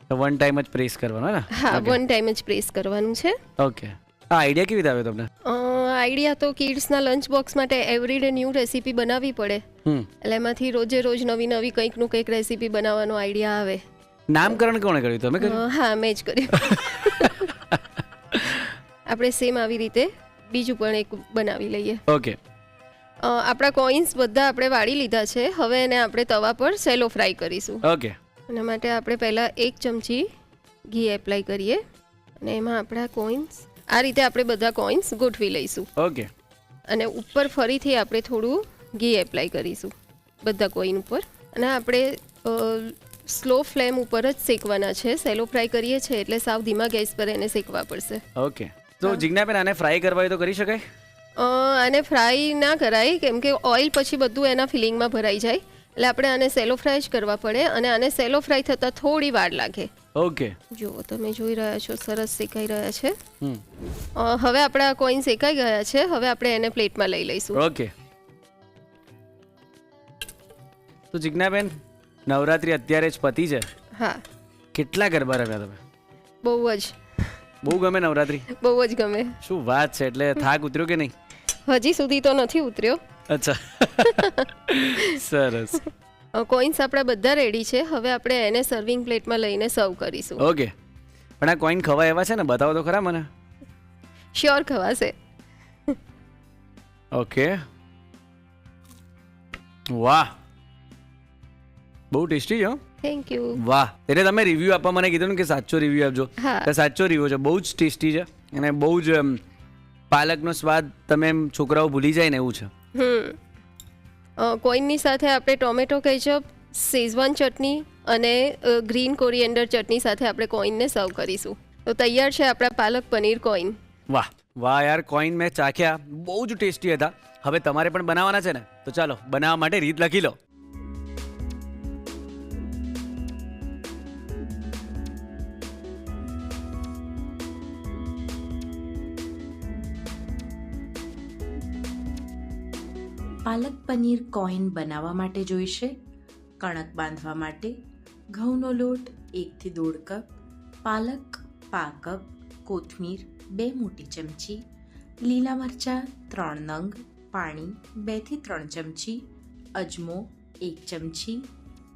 તો વન ટાઈમ જ પ્રેસ કરવાનો ને? હા, 1 ટાઈમ જ પ્રેસ કરવાનું છે. ઓકે આ આઈડિયા કેવી રીતે આવ્યો તમને? આઈડિયા તો કિડ્સના લંચ બોક્સ માટે એવરીડે ન્યૂ રેસીપી બનાવવી પડે, એટલે એમાંથી રોજે રોજ નવી નવી કંઈકનું કંઈક રેસીપી બનાવવાનો આઈડિયા આવે. નામકરણ કોણે કર્યું? તમે કર્યું? હા, મેં જ કર્યું. આપણે સેમ આવી રીતે બીજું પણ એક બનાવી લઈએ. ઓકે આપણા કોઈન્સ બધા આપણે વાળી લીધા છે. હવે એને આપણે તવા પર સેલો ફ્રાય કરીશું. ઓકે એના માટે આપણે પહેલાં 1 ચમચી ઘી એપ્લાય કરીએ અને એમાં આપણા કોઈન્સ આ રીતે આપણે બધા કોઈન્સ ગોઠવી લઈશું. ઓકે અને ઉપર ફરીથી આપણે થોડું ઘી એપ્લાય કરીશું બધા કોઈન ઉપર. અને આપણે સ્લો ફ્લેમ ઉપર જ શેકવાના છે. સેલો ફ્રાય કરીએ છીએ એટલે સાવ ધીમા ગેસ પર એને શેકવા પડશે. ઓકે તો જિજ્ઞાબેન આને ફ્રાય કરવા હોય તો કરી શકાય? આને ફ્રાય ના કરાય, કેમ કે ઓઇલ પછી બધું એના ફિલિંગમાં ભરાઈ જાય, એટલે આપણે આને સેલો ફ્રાય જ કરવા પડે. અને આને સેલો ફ્રાય થતાં થોડી વાર લાગે. ઓકે જો તમે જોઈ રહ્યા છો સરસ શેકાઈ રહ્યા છે. હવે આપણા કોઈન શેકાઈ ગયા છે. હવે આપણે એને પ્લેટમાં લઈ લઈશું. ઓકે તો જિજ્ઞાબેન, નવરાત્રી અત્યારે જ પતી છે. હા, કેટલા ગરબા રમ્યા તમે? બહુ જ. બહુ ગમે નવરાત્રી? બહુ જ ગમે. શું વાત છે! એટલે થાક ઉતર્યો કે નહીં? હજી સુધી તો નથી ઉતર્યો. અચ્છા સરસ. કોઈન્સ આપણા બધા રેડી છે. હવે આપણે એને સર્વિંગ પ્લેટમાં લઈને સર્વ કરીશું. ઓકે પણ આ કોઈન ખવાય એવા છે ને? બતાવો તો ખરા મને. શ્યોર ખવાશે. ઓકે વાહ, બહુ ટેસ્ટી છે. Thank you. વાહ, એટલે તમે રિવ્યૂ આપવા મને કીધું ને કે સાચો રિવ્યૂ આપજો. હા. તો સાચો રિવ્યૂ છે. બહુ જ ટેસ્ટી છે અને બહુ જ પાલકનો સ્વાદ તમે છોકરાઓ ભૂલી જાય ને એવું છે. કોઈનની સાથે આપણે ટોમેટો કેચઅપ, શેઝવાન ચટણી અને ગ્રીન કોરિએન્ડર ચટણી સાથે આપણે કોઈનને સર્વ કરીશું. તો તૈયાર છે આપણા પાલક પનીર કોઈન. વાહ વાહ યાર, કોઈન મેં ચાખ્યા, બહુ જ ટેસ્ટી હતા. હવે તમારે પણ બનાવવાના છે ને? તો ચાલો બનાવવા માટે રીત લખી લો. પાલક પનીર કોઈન બનાવવા માટે જોઈશે કણક બાંધવા માટે ઘઉંનો લોટ 1 થી 1.5 કપ, પાલક પા કપ, કોથમીર 2 મોટી ચમચી, લીલા મરચાં 3 નંગ, પાણી 2 થી 3 ચમચી, અજમો 1 ચમચી,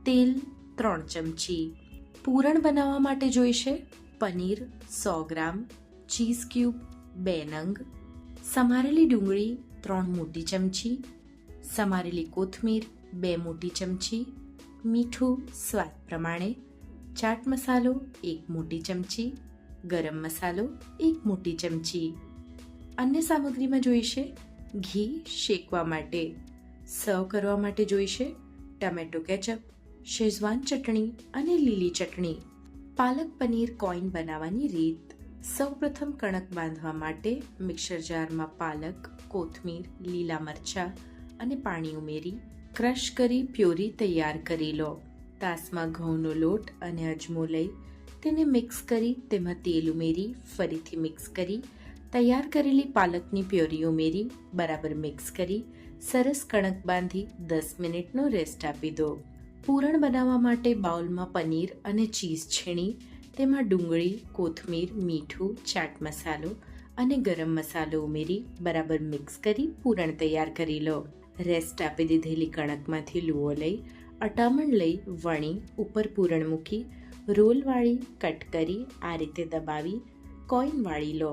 તેલ 3 ચમચી. પૂરણ બનાવવા માટે જોઈશે પનીર 100 ગ્રામ, ચીઝ ક્યુબ 2 નંગ, સમારેલી ડુંગળી 3 મોટી ચમચી, સમારેલી કોથમીર 2 મોટી ચમચી, મીઠું સ્વાદ પ્રમાણે, ચાટ મસાલો 1 મોટી ચમચી, ગરમ મસાલો 1 મોટી ચમચી. અન્ય સામગ્રીમાં જોઈશે ઘી શેકવા માટે, સર્વ કરવા માટે જોઈશે ટમેટો કેચઅપ, શેઝવાન ચટણી અને લીલી ચટણી. પાલક પનીર કોઈન બનાવવાની રીત. સૌપ્રથમ કણક બાંધવા માટે મિક્સર જારમાં પાલક, કોથમીર, લીલા મરચાં અને પાણી ઉમેરી ક્રશ કરી પ્યોરી તૈયાર કરી લો. તાસમાં ઘઉંનો લોટ અને અજમો લઈ તેને મિક્સ કરી તેમાં તેલ ઉમેરી ફરીથી મિક્સ કરી તૈયાર કરેલી પાલકની પ્યોરી ઉમેરી બરાબર મિક્સ કરી સરસ કણક બાંધી 10 મિનિટનો રેસ્ટ આપી દો. પૂરણ બનાવવા માટે બાઉલમાં પનીર અને ચીઝ છીણી તેમાં ડુંગળી, કોથમીર, મીઠું, ચાટ મસાલો અને ગરમ મસાલો ઉમેરી બરાબર મિક્સ કરી પૂરણ તૈયાર કરી લો. રેસ્ટ આપી દીધેલી કણકમાંથી લુઓ લઈ અટામણ લઈ વણી ઉપર પૂરણ મૂકી રોલ વાળી કટ કરી આ રીતે દબાવી કોઈન વાળી લો.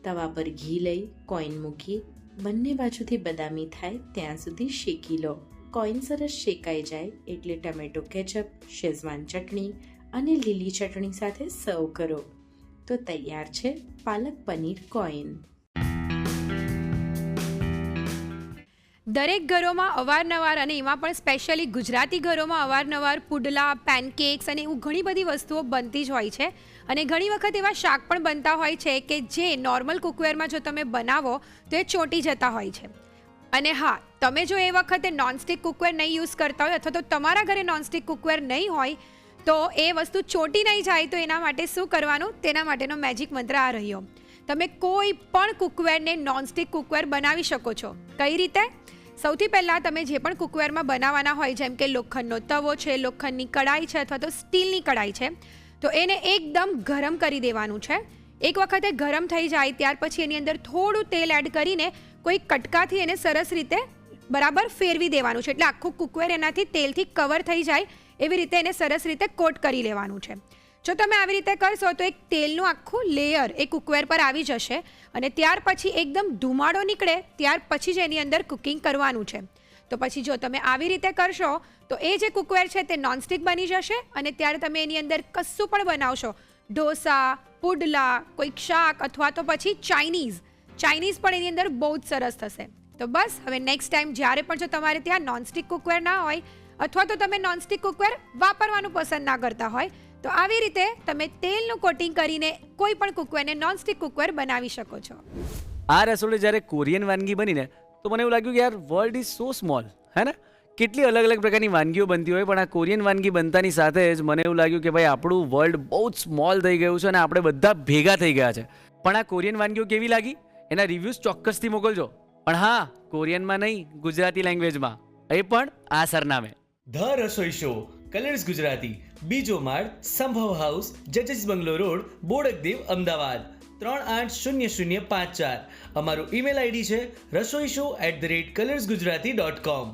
તવા પર ઘી લઈ કોઈન મૂકી બંને બાજુથી બદામી થાય ત્યાં સુધી શેકી લો. કોઈન સરસ શેકાઈ જાય એટલે ટમેટો કેચઅપ, શેઝવાન ચટણી અને લીલી ચટણી સાથે સર્વ કરો. તો તૈયાર છે પાલક પનીર કોઈન. દરેક ઘરોમાં અવારનવાર અને એમાં પણ સ્પેશિયલી ગુજરાતી ઘરોમાં અવારનવાર પુડલા, પેનકેક્સ અને એવું ઘણી બધી વસ્તુઓ બનતી જ હોય છે. અને ઘણી વખત એવા શાક પણ બનતા હોય છે કે જે નોર્મલ કુકવેરમાં જો તમે બનાવો તો એ ચોંટી જતા હોય છે. અને હા, તમે જો એ વખતે નોનસ્ટિક કુકવેર નહીં યુઝ કરતા હોય અથવા તો તમારા ઘરે નોનસ્ટિક કુકવેર નહીં હોય તો એ વસ્તુ ચોંટી નહીં જાય તો એના માટે શું કરવાનું, તેના માટેનો મેજિક મંત્ર આ રહ્યો. તમે કોઈ પણ કુકવેરને નોનસ્ટિક કુકવેર બનાવી શકો છો. કઈ રીતે? સૌથી પહેલાં તમે જે પણ કુકવેરમાં બનાવવાના હોય, જેમ કે લોખંડનો તવો છે, લોખંડની કડાઈ છે અથવા તો સ્ટીલની કડાઈ છે, તો એને એકદમ ગરમ કરી દેવાનું છે. એક વખતે ગરમ થઈ જાય ત્યાર પછી એની અંદર થોડું તેલ એડ કરીને કોઈ કટકાથી એને સરસ રીતે બરાબર ફેરવી દેવાનું છે. એટલે આખું કુકવેર એનાથી તેલથી કવર થઈ જાય એવી રીતે એને સરસ રીતે કોટ કરી લેવાનું છે. જો તમે આવી રીતે કરશો તો એક તેલનું આખું લેયર એ કુકવેર પર આવી જશે અને ત્યાર પછી એકદમ ધુમાડો નીકળે ત્યાર પછી જ એની અંદર કુકિંગ કરવાનું છે. તો પછી જો તમે આવી રીતે કરશો તો એ જે કુકવેર છે તે નોનસ્ટિક બની જશે અને ત્યારે તમે એની અંદર કશું પણ બનાવશો, ઢોસા, પુડલા, કોઈક શાક અથવા તો પછી ચાઇનીઝ પણ એની અંદર બહુ જ સરસ થશે. તો બસ હવે નેક્સ્ટ ટાઈમ જ્યારે પણ જો તમારે ત્યાં નોનસ્ટિક કુકવેર ના હોય અથવા તો તમે નોનસ્ટિક કુકવેર વાપરવાનું પસંદ ના કરતા હોય તો આવી રીતે તમે તેલનું કોટિંગ કરીને કોઈ પણ કુકવેરને નોનસ્ટિક કુકવેર બનાવી શકો છો. આ રસોડે જ્યારે કોરિયન વાનગી બનીને તો મને એવું લાગ્યું કે યાર વર્લ્ડ ઇઝ સો સ્મોલ, હે ને? કેટલી અલગ અલગ પ્રકારની વાનગીઓ બનતી હોય, પણ આ કોરિયન વાનગી બનતાની સાથે જ મને એવું લાગ્યું કે ભાઈ આપણું વર્લ્ડ બહુ જ સ્મોલ થઈ ગયું છે અને આપણે બધા ભેગા થઈ ગયા છે. પણ આ કોરિયન વાનગીઓ કેવી લાગી એના રિવ્યૂઝ ચોક્કસથી મોકલજો. પણ હા, કોરિયનમાં નહીં, ગુજરાતી લેંગ્વેજમાં, એ પણ આ સરનામે. The Rasoi show, colours Gujarati, બીજો માળ, સંભવ હાઉસ, જજીસ બંગલો રોડ, બોડકદેવ, અમદાવાદ 380054. અમારું ઈમેલ આઈડી છે rasoishow@colorsgujarati.com.